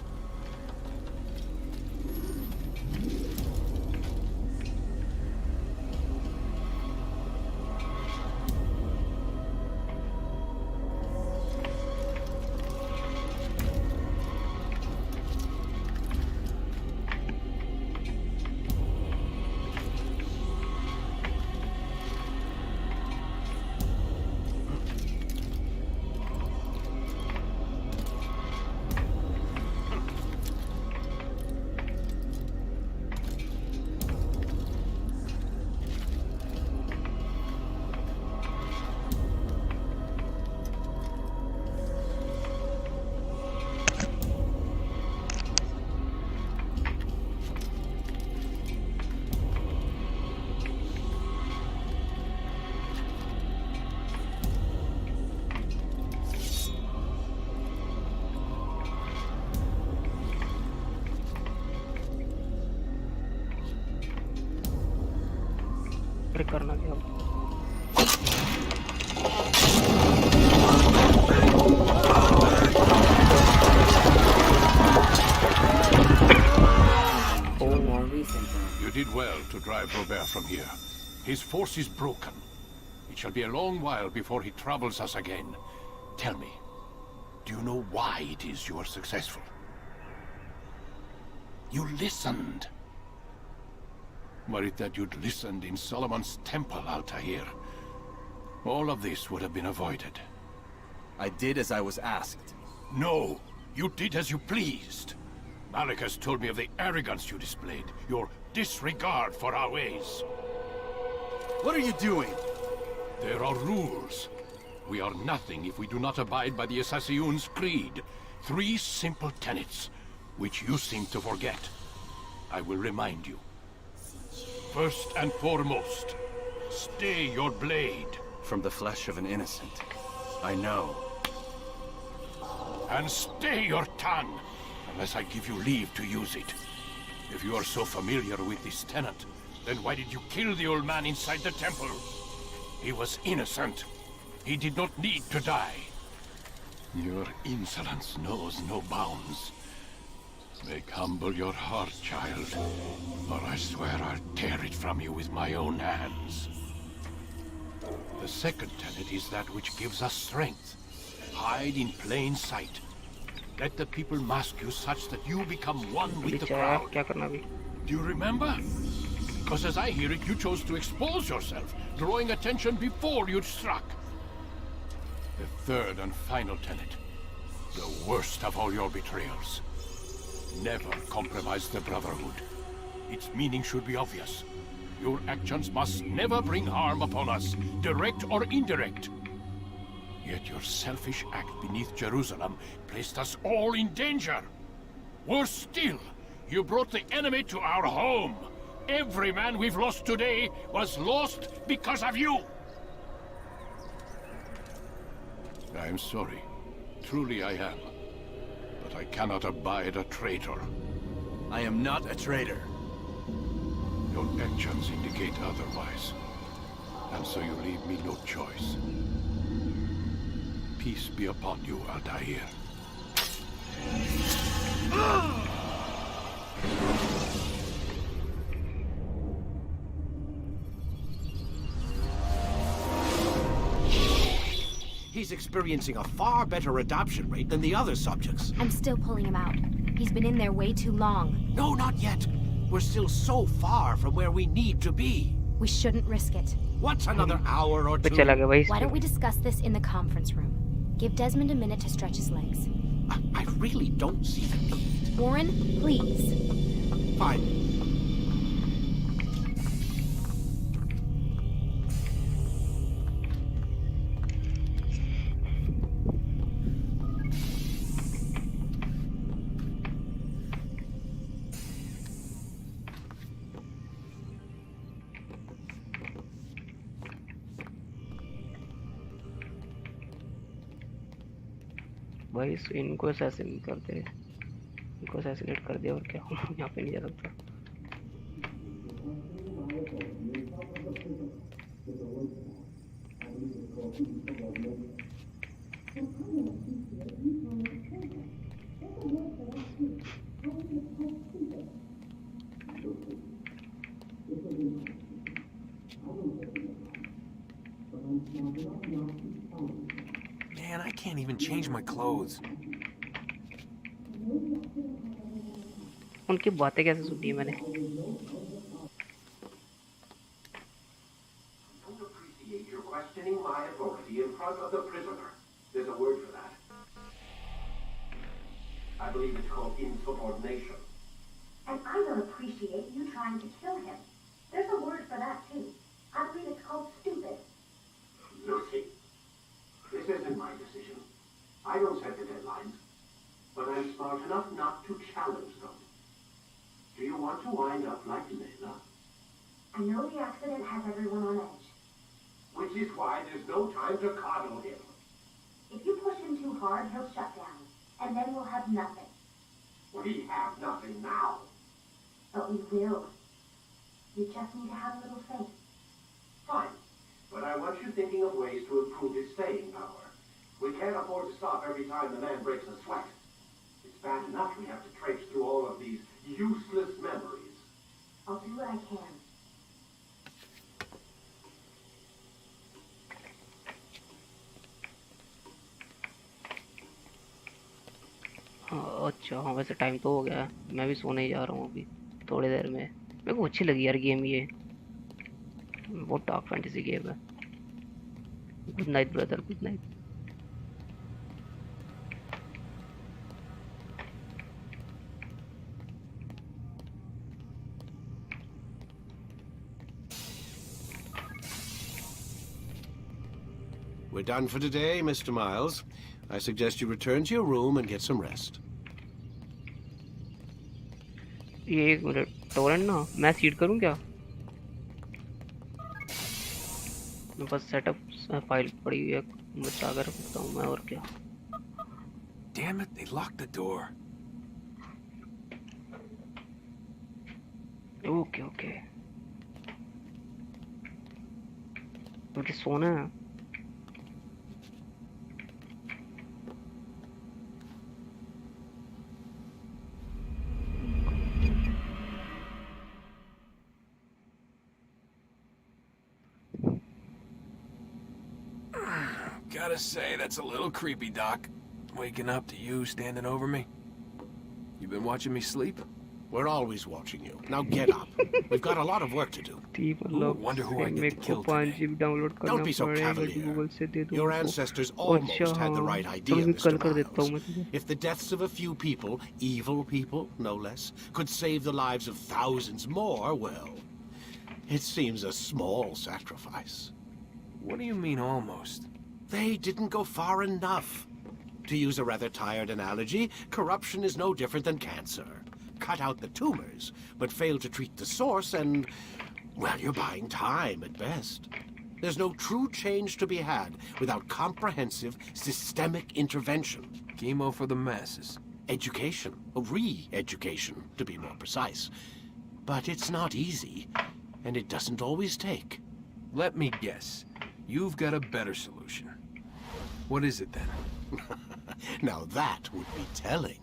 करना क्या You did well to drive Robert from here. His force is broken. It shall be a long while before he troubles us again. Tell me, do you know why it is you are successful? You listened. Were it that you'd listened in Solomon's temple out here, all of this would have been avoided. I did as I was asked. No, you did as you pleased. Malik has told me of the arrogance you displayed, your disregard for our ways. What are you doing? There are rules. We are nothing if we do not abide by the Assassin's creed. 3 simple tenets, which you seem to forget. I will remind you. First and foremost, stay your blade. From the flesh of an innocent. I know. And stay your tongue, unless I give you leave to use it. If you are so familiar with this tenet, then why did you kill the old man inside the temple? He was innocent. He did not need to die. Your insolence knows no bounds. Make humble your heart, child, or I swear I'll tear it from you with my own hands. The second tenet is that which gives us strength. Hide in plain sight. Let the people mask you such that you become one with the crowd. Do you remember? Because as I hear it, you chose to expose yourself, drawing attention before you'd struck. The third and final tenet, the worst of all your betrayals. Never compromise the Brotherhood. Its meaning should be obvious. Your actions must never bring harm upon us, direct or indirect. Yet your selfish act beneath Jerusalem placed us all in danger. Worse still, You brought the enemy to our home. Every man we've lost today was lost because of you. I am sorry. Truly I am. But I cannot abide a traitor. I am not a traitor. Your actions indicate otherwise. And so you leave me no choice. Peace be upon you, Altair. He's experiencing a far better adoption rate than the other subjects. I'm still pulling him out. He's been in there way too long. No, not yet. We're still so far from where we need to be. We shouldn't risk it. What's another hour or two? Why don't we discuss this in the conference room? Give Desmond a minute to stretch his legs. I really don't see the need. Warren, please. Fine. भाई इनको assassinate कर दे, इनको assassinate कर दे और क्या यहाँ पे नहीं जा सकता। Man, I can't even change my clothes. उनकी बातें कैसे सुनी मैंने? Don't appreciate your questioning my authority in front of the prisoner. There's a word for that. I believe it's called insubordination. And I don't appreciate you trying to kill him. There's a word for that too. I believe it's called stupid. Lucy, this isn't my decision. I don't set the deadlines, but I'm smart enough not to challenge them. Do you want to wind up like Layla? I know the accident has everyone on edge. Which is why there's no time to coddle him. If you push him too hard, he'll shut down, and then we'll have nothing. We have nothing now. But we will. You just need to have a little faith. Fine, but I want you thinking of ways to improve his staying power. We can't afford to stop every time the man breaks a sweat. It's bad enough we have to traipse through all of these useless memories. I'll do what I can. अच्छा हाँ, वैसे time तो हो गया है, मैं भी सोने ही जा रहा हूँ अभी थोड़ी देर में। मेरे को अच्छी लगी यार गेम ये, बहुत डार्क फैंटेसी गेम है। Good night brother, good night. We're done for today, Mr. Miles. I suggest you return to your room and get some rest. ये एक मिनट, टोरेंट ना मैं सीड करूँ क्या? मेरे पास सेटअप फाइल पड़ी हुई है, बचा कर रखता हूँ मैं, और क्या। Damn it, they locked the door. Okay okay, मुझे सोना है। Gotta say, that's a little creepy, Doc. Waking up to you standing over me. You been watching me sleep? We're always watching you. Now get up. We've got a lot of work to do. Ooh, wonder who I get to kill today. Don't be so cavalier. Your ancestors almost had the right idea, Mr. Miles. If the deaths of a few people, evil people, no less, could save the lives of thousands more, well, it seems a small sacrifice. What do you mean, almost? They didn't go far enough. To use a rather tired analogy, corruption is no different than cancer. Cut out the tumors, but fail to treat the source and, well, you're buying time at best. There's no true change to be had without comprehensive, systemic intervention. Chemo for the masses. Education, re-education, to be more precise. But it's not easy, and it doesn't always take. Let me guess. You've got a better solution. What is it then? Now that would be telling.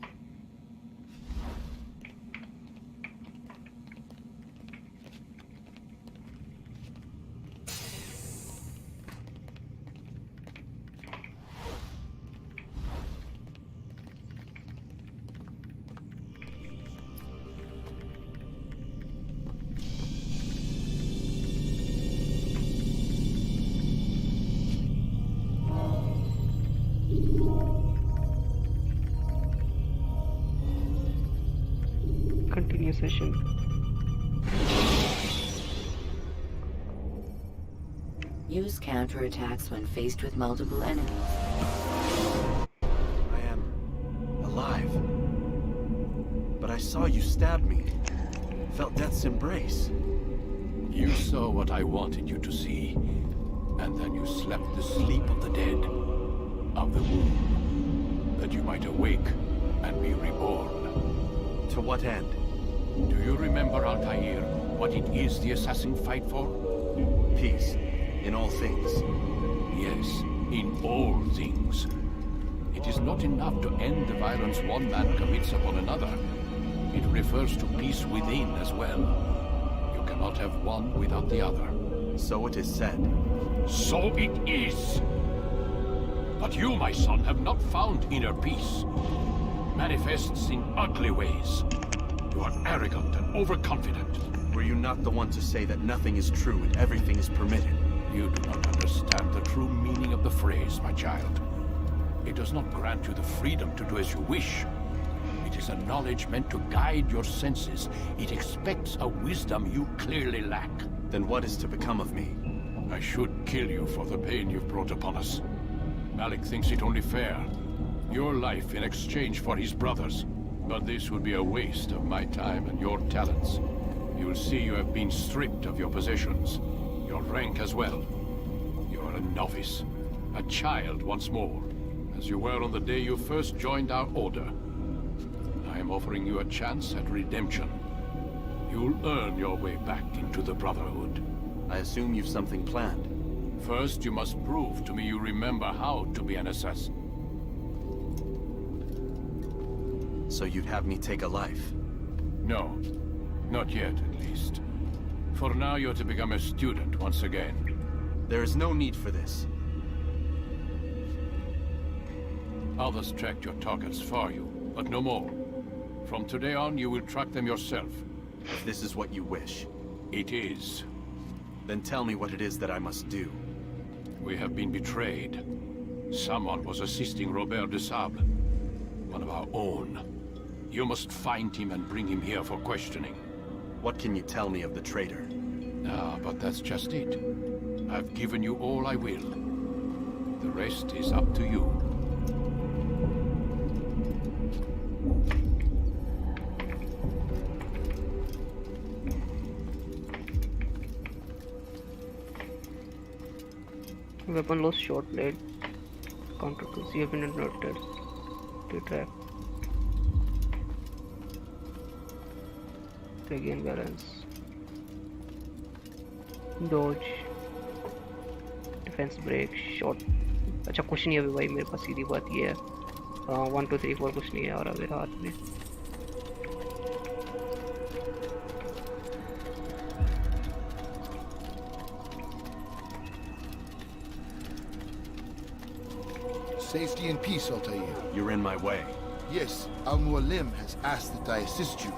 Continue session. Use counterattacks when faced with multiple enemies. I am alive. But I saw you stab me. Felt death's embrace. You saw what I wanted you to see, and then you slept the sleep of the dead, of the womb, that you might awake and be reborn. To what end? Do you remember, Altair, what it is the assassin fight for? Peace. In all things. Yes, in all things. It is not enough to end the violence one man commits upon another. It refers to peace within as well. You cannot have one without the other. So it is said. So it is! But you, my son, have not found inner peace. Manifests in ugly ways. You are arrogant and overconfident. Were you not the one to say that nothing is true and everything is permitted? You do not understand the true meaning of the phrase, my child. It does not grant you the freedom to do as you wish. It is a knowledge meant to guide your senses. It expects a wisdom you clearly lack. Then what is to become of me? I should kill you for the pain you've brought upon us. Malik thinks it only fair. Your life in exchange for his brother's. But this would be a waste of my time and your talents. You will see you have been stripped of your possessions. Your rank as well. You are a novice. A child once more. As you were on the day you first joined our order. I am offering you a chance at redemption. You'll earn your way back into the Brotherhood. I assume you've something planned. First, you must prove to me you remember how to be an assassin. So you'd have me take a life? No. Not yet, at least. For now, you're to become a student once again. There is no need for this. Others tracked your targets for you, but no more. From today on, you will track them yourself. If this is what you wish. It is. Then tell me what it is that I must do. We have been betrayed. Someone was assisting Robert de Sable. One of our own. You must find him and bring him here for questioning. What can you tell me of the traitor? Ah, but that's just it. I've given you all I will. The rest is up to you. Weapon loss, short blade. Counter tools. You have been interrupted. Retract. Regain balance. Dodge. Defense break. Shot. अच्छा कुछ नहीं है अभी भाई मेरे पास सीधी बात ये है 1 2 3 4 कुछ नहीं है और अभी हाथ में Safety and peace, Altair. You're in my way. Yes, Al-Mualim has asked that I assist you.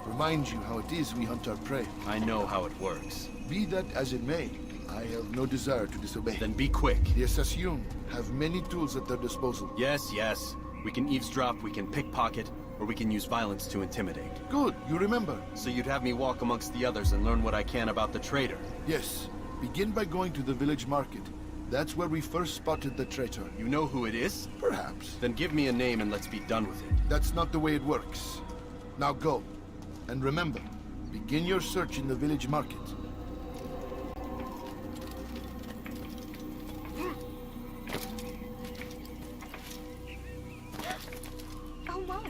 Remind you how it is we hunt our prey. I know how it works. Be that as it may, I have no desire to disobey. Then be quick. The Assassin have many tools at their disposal. Yes, yes. We can eavesdrop, we can pickpocket, or we can use violence to intimidate. Good, you remember. So you'd have me walk amongst the others and learn what I can about the traitor? Yes. Begin by going to the village market. That's where we first spotted the traitor. You know who it is? Perhaps. Then give me a name and let's be done with it. That's not the way it works. Now go. And remember, begin your search in the village market. Oh, wow.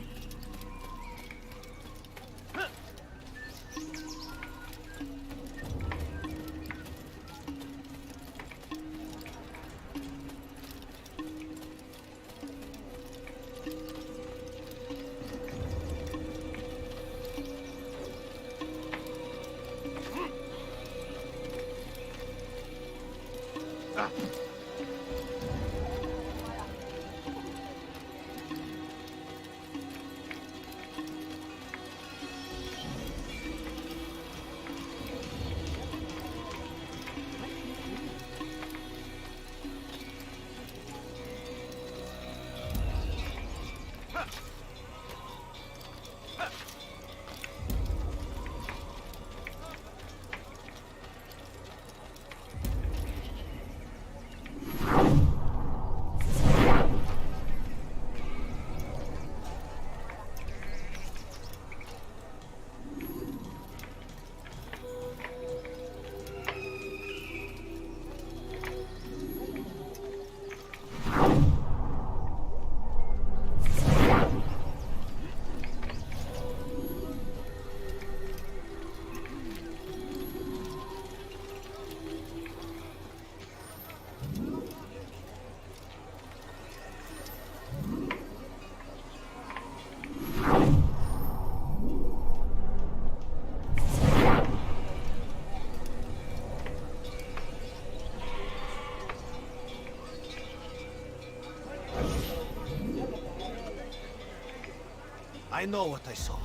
I know what I saw.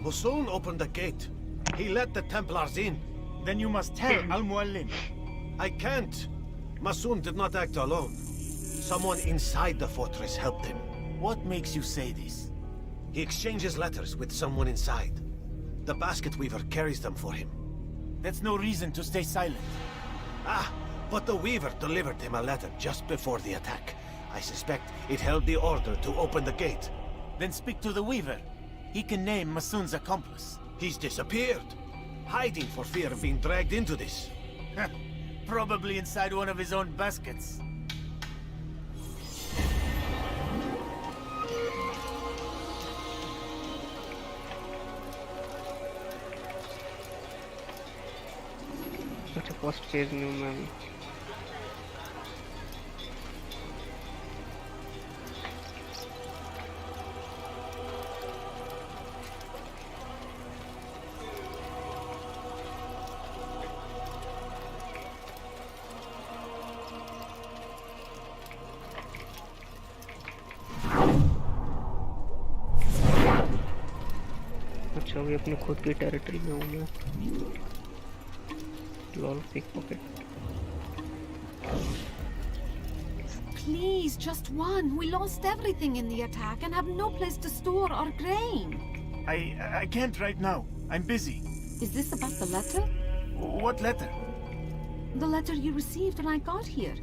Musoon opened the gate. He let the Templars in. Then you must tell Al-Mualim. I can't. Musoon did not act alone. Someone inside the fortress helped him. What makes you say this? He exchanges letters with someone inside. The basket weaver carries them for him. That's no reason to stay silent. Ah, but the weaver delivered him a letter just before the attack. I suspect it held the order to open the gate. Then speak to the weaver. He can name Masoon's accomplice. He's disappeared. Hiding for fear of being dragged into this. Probably inside one of his own baskets. Such a first phase new man. अच्छा अभी अपने खुद की territory में हूँ मैं lol pick pocket Please, just one. We lost everything in the attack and have no place to store our grain. I can't right now. I'm busy. Is this about the letter? What letter? The letter you received when I got here.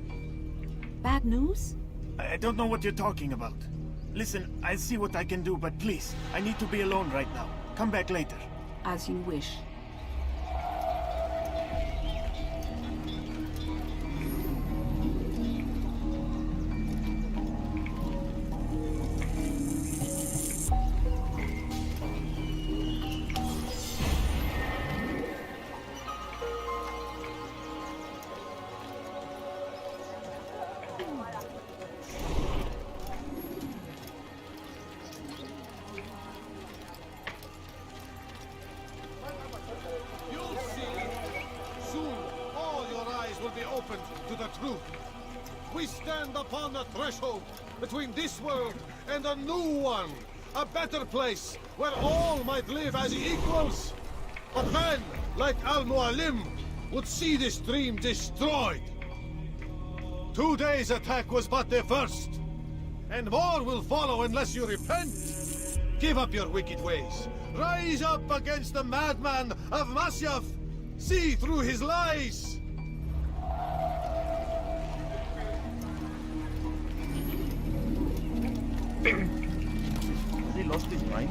Bad news? I don't know what you're talking about. Listen, I'll see what I can do, but please, I need to be alone right now. Come back later. As you wish. We stand upon the threshold between this world and a new one, a better place where all might live as equals. But men like Al-Mualim would see this dream destroyed. Today's attack was but the first, and more will follow unless you repent. Give up your wicked ways. Rise up against the madman of Masyaf. See through his lies. Has he lost his mind?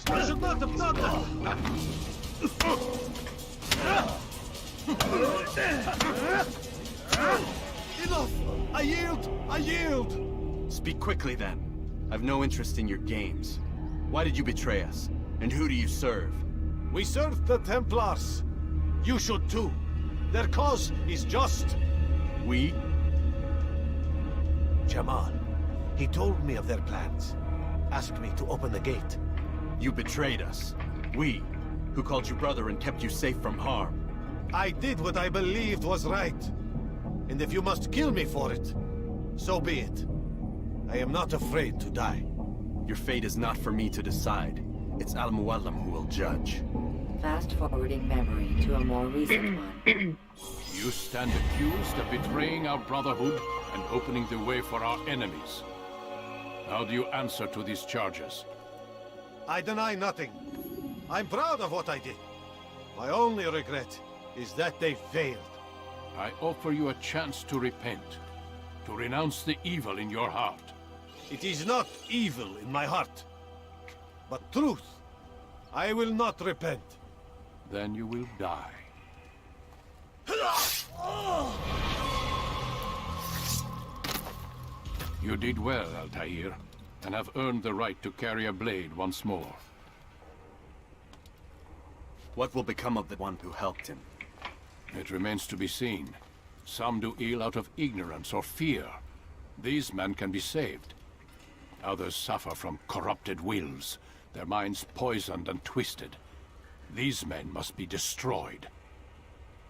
I should not have done that! Enough! I yield! I yield! Speak quickly then. I've no interest in your games. Why did you betray us? And who do you serve? We serve the Templars. You should too. Their cause is just. We? Jamal. He told me of their plans. Asked me to open the gate. You betrayed us. We, who called you brother and kept you safe from harm. I did what I believed was right. And if you must kill me for it, so be it. I am not afraid to die. Your fate is not for me to decide. It's Al-Mualim who will judge. Fast-forwarding memory to a more recent one. You stand accused of betraying our brotherhood and opening the way for our enemies. How do you answer to these charges? I deny nothing. I'm proud of what I did. My only regret is that they failed. I offer you a chance to repent, to renounce the evil in your heart. It is not evil in my heart, but truth. I will not repent. Then you will die. You did well, Altair, and have earned the right to carry a blade once more. What will become of the one who helped him? It remains to be seen. Some do ill out of ignorance or fear. These men can be saved. Others suffer from corrupted wills, their minds poisoned and twisted. These men must be destroyed.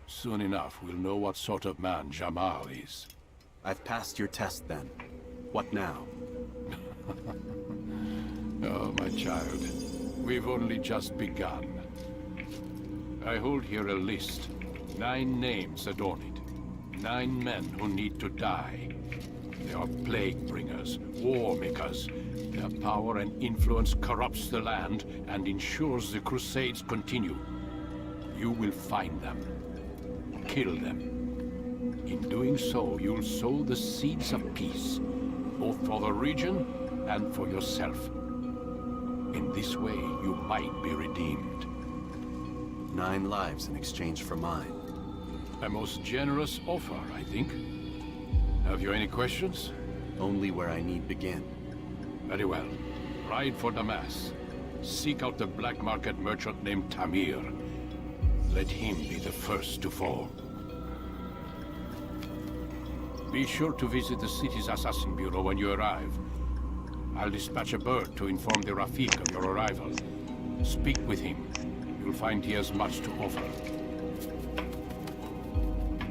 Soon enough, we'll know what sort of man Jamal is. I've passed your test then. What now? Oh, my child. We've only just begun. I hold here a list. 9 names adorn it. 9 men who need to die. They are plague bringers, war makers. Their power and influence corrupts the land and ensures the Crusades continue. You will find them. Kill them. In doing so, you'll sow the seeds of peace, both for the region and for yourself. In this way, you might be redeemed. 9 lives in exchange for mine. A most generous offer, I think. Have you any questions? Only where I need begin. Very well. Ride for Damas. Seek out the black market merchant named Tamir. Let him be the first to fall. Be sure to visit the city's assassin bureau when you arrive. I'll dispatch a bird to inform the Rafik of your arrival. Speak with him. You'll find he has much to offer.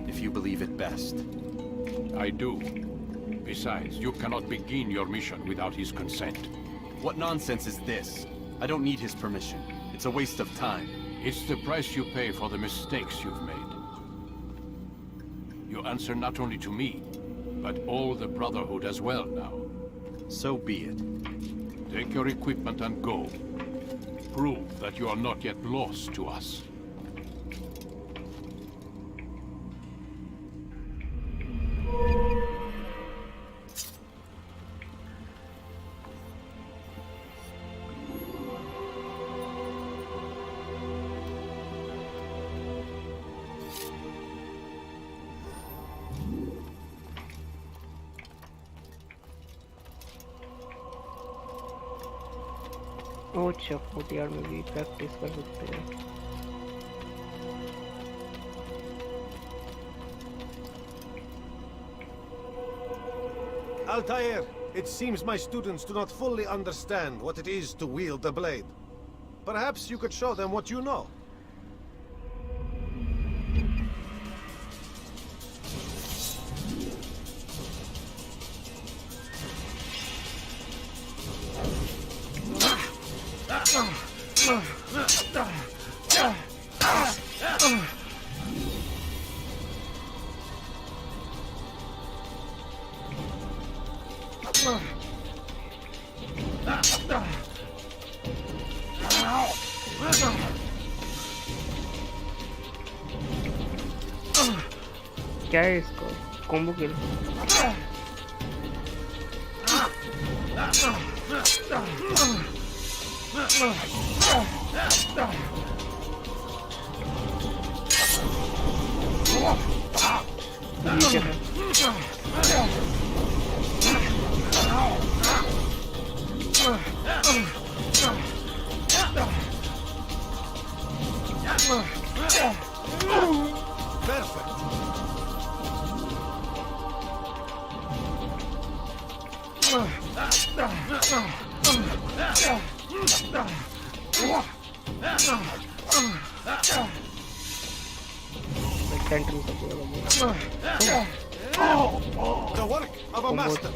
If you believe it best. I do. Besides, you cannot begin your mission without his consent. What nonsense is this? I don't need his permission. It's a waste of time. It's the price you pay for the mistakes you've made. You answer not only to me, but all the Brotherhood as well now. So be it. Take your equipment and go. Prove that you are not yet lost to us. ओ अच्छा, courtyard में भी practice कर सकते हैं। Altair, it seems my students do not fully understand what it is to wield the blade. Perhaps you could show them what you know. क्या है इसको combo किल? ये क्या Perfect. The work of a master.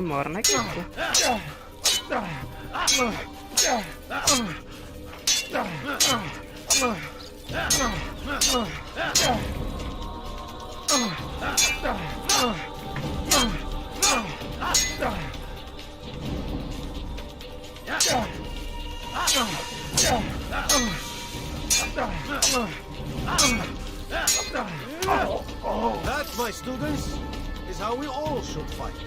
मारना क्या That, my students, is how we all should fight.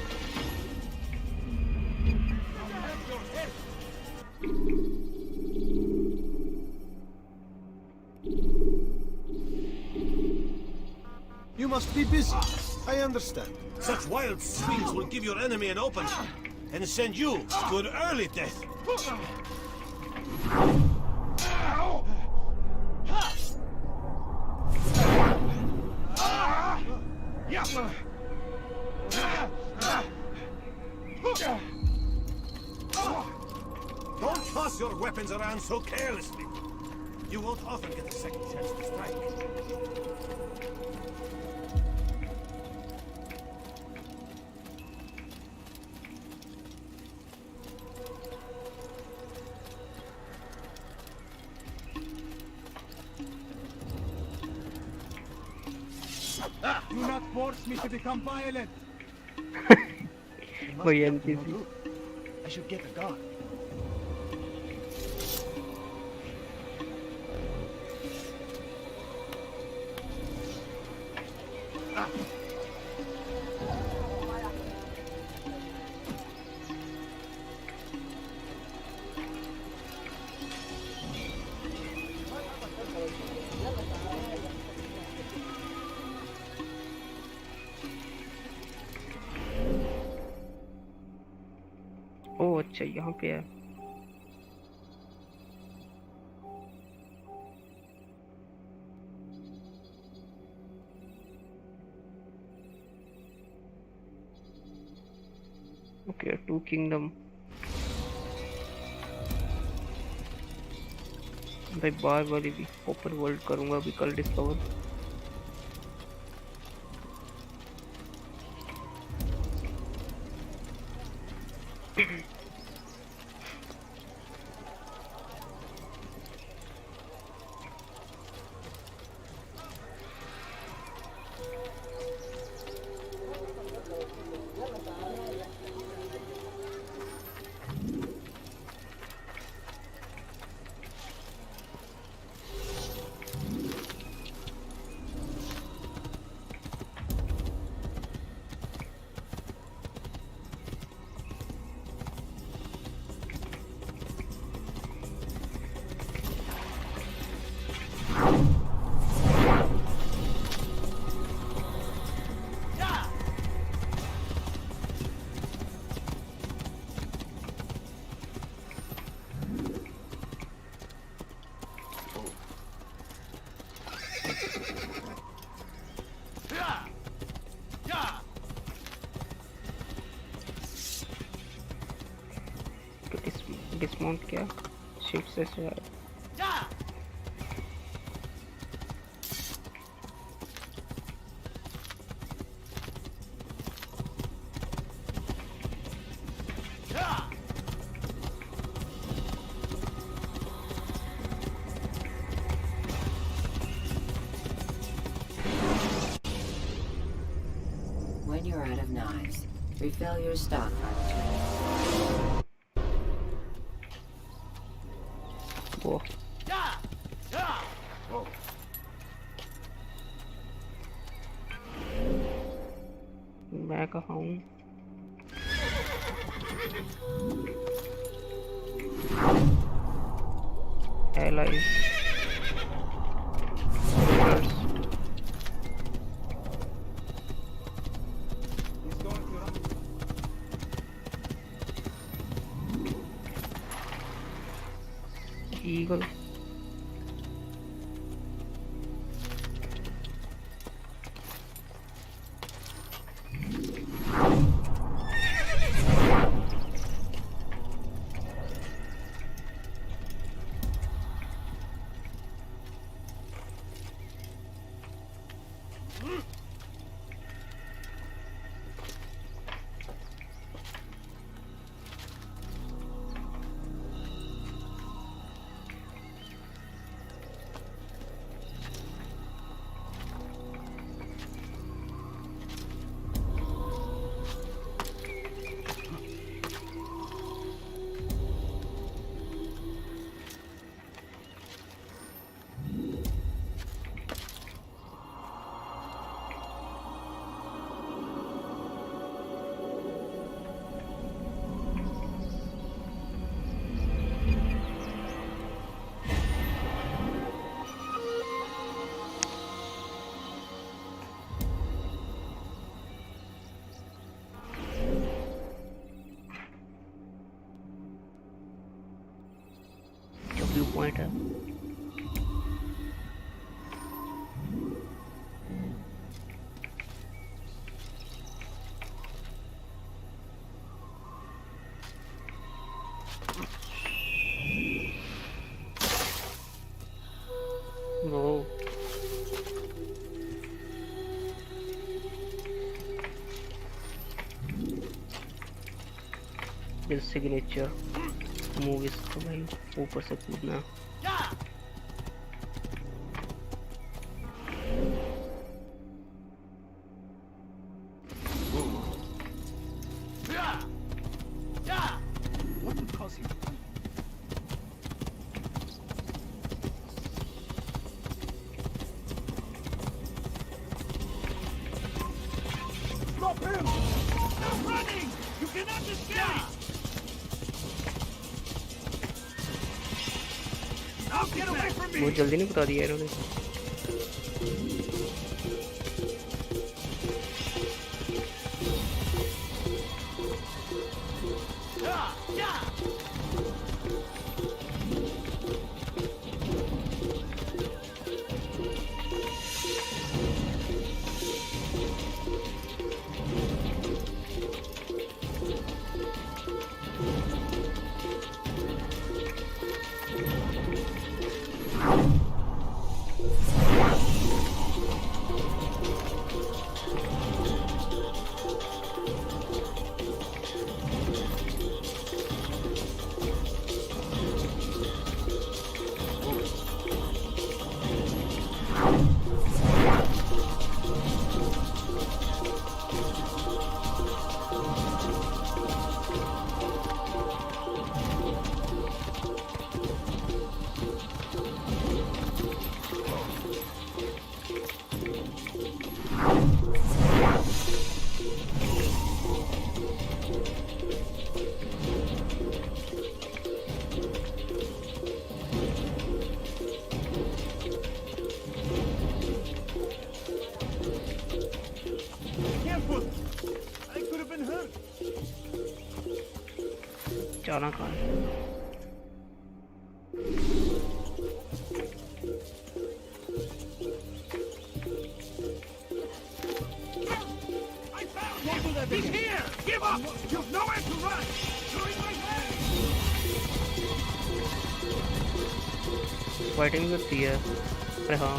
You must be busy. I understand. Such wild swings will give your enemy an opening and send you to an early death. Don't toss your weapons around so carelessly. You won't often get a second chance to strike. Do not force me to become violent. कोई NPC I should get a gun. ओ अच्छा यहाँ पे है। Okay, 2 kingdom. भाई बार वाली भी open world करूंगा अभी कल डिस्कवर। डिसमाउंट किया शिफ्ट से शायद When you're out of knives, refill your stockpile. वो मैं कहाँ हूँ allies eagle व्यू पॉइंट है वो सिग्नेचर मूव इसको भाई ऊपर से कूदना Stop him! Stop running! You cannot escape! Now get away from me! बहुत जल्दी नहीं बता दिया इन्होंने जाना कहाँ है He's here! Give up! You've nowhere to run! You're in my way! Fighting भी होती है। अरे हाँ,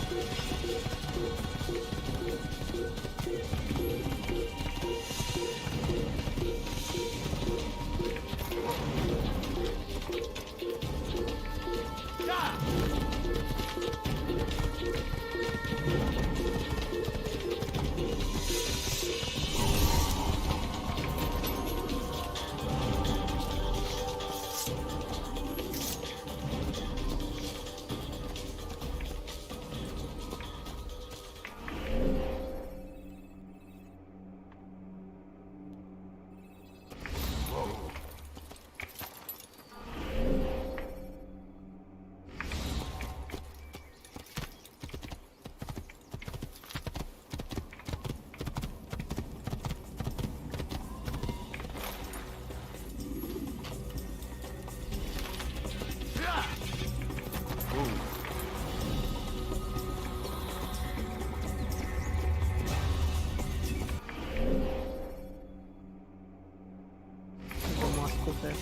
डेमास्कस है।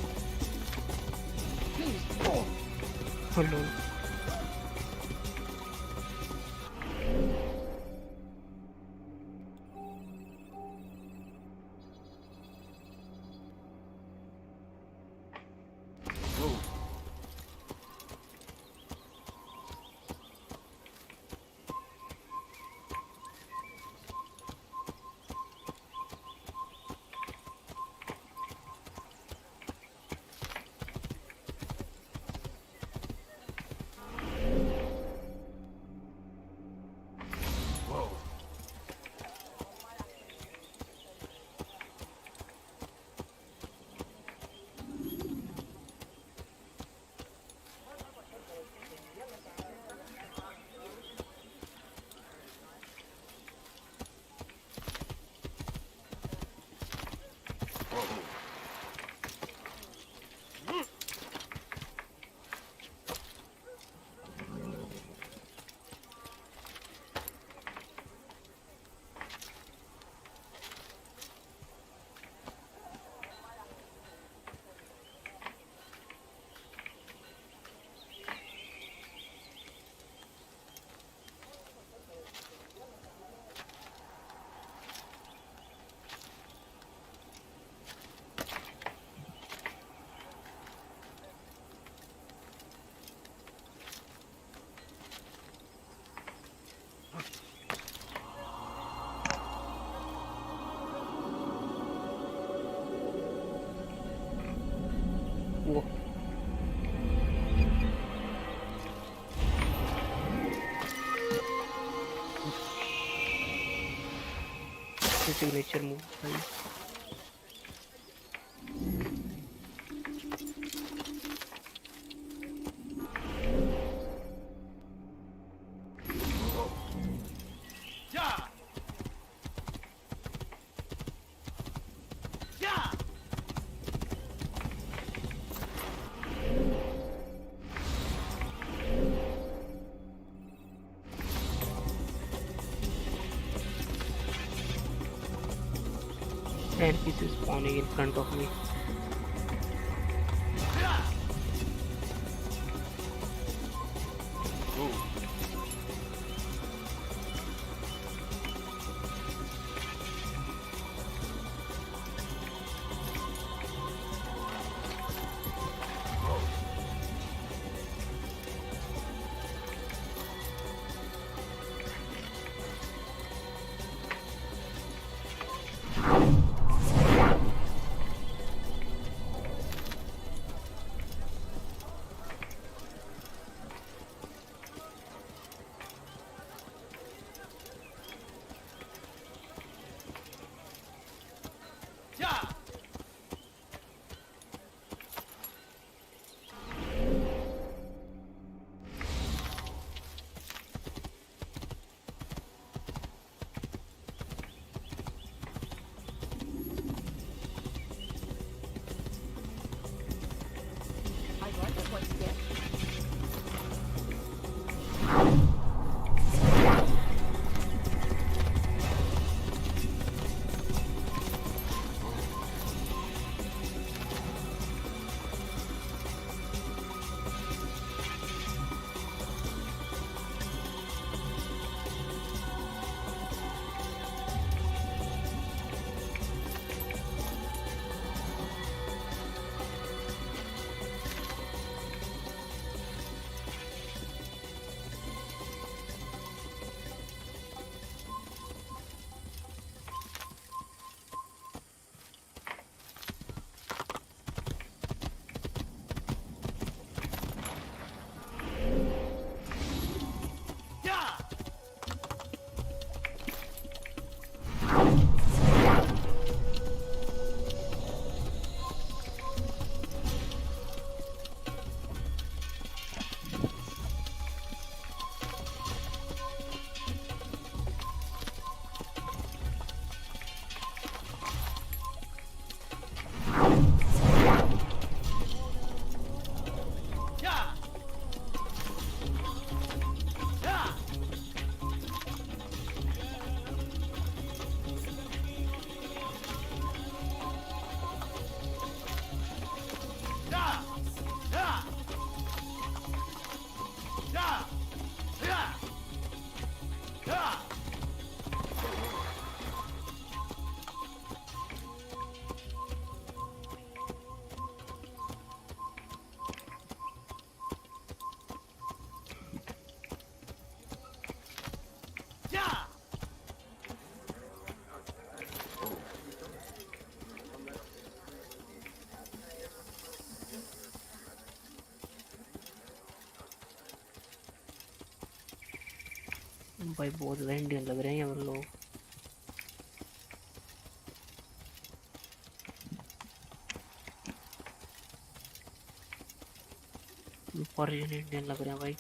हेलो, वो सिग्नेचर मूव भाई। NPC is spawning in front of me. भाई बहुत ज़्यादा इंडियन लग रहे हैं ये लोग। पर्शियन इंडियन लग रहे हैं भाई।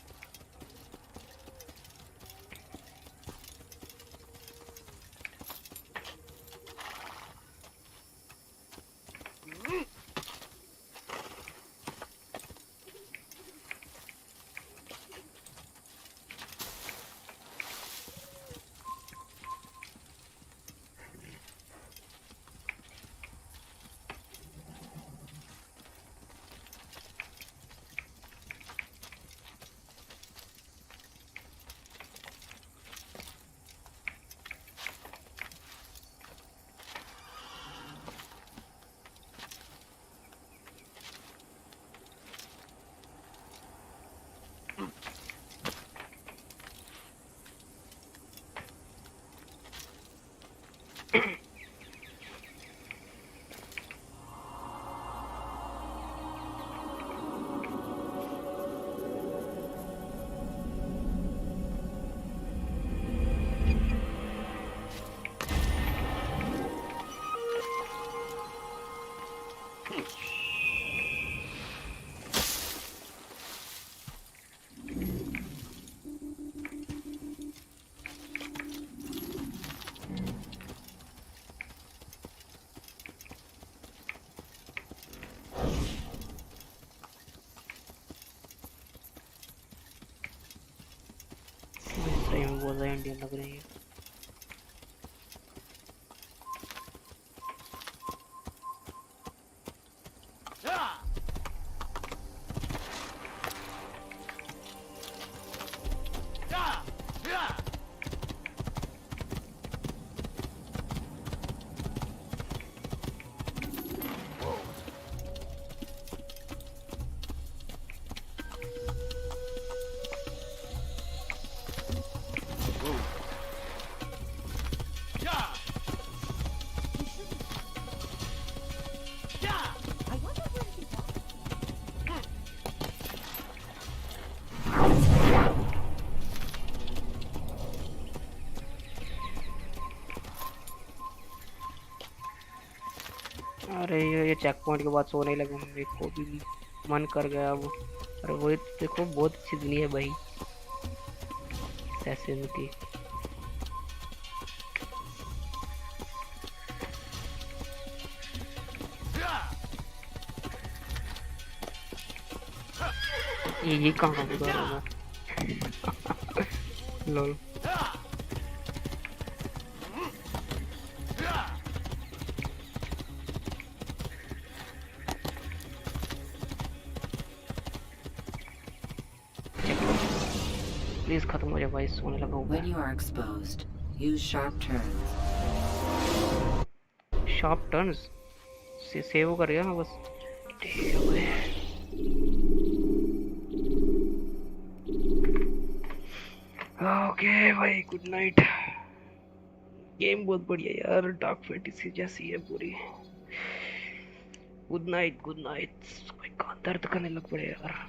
सही में बहुत ज़्यादा इंडियन लग रही है। अरे ये चेक पॉइंट के बाद सोने लगे, मेरे को भी मन कर गया अब। अरे वो देखो बहुत अच्छी दुनिया है भाई असैसिन की। ये कहाँ का बुरा होगा लोल। प्लीज खत्म हो जाए भाई, सोने लगा हूँ। When you are exposed, use sharp turns. Sharp turns से सेव कर गया मैं बस। ओके भाई, गुड नाइट। गेम बहुत बढ़िया यार, डार्क फैंटेसी जैसी है पूरी। Good night good night. कोई कान दर्द करने लग पड़े यार।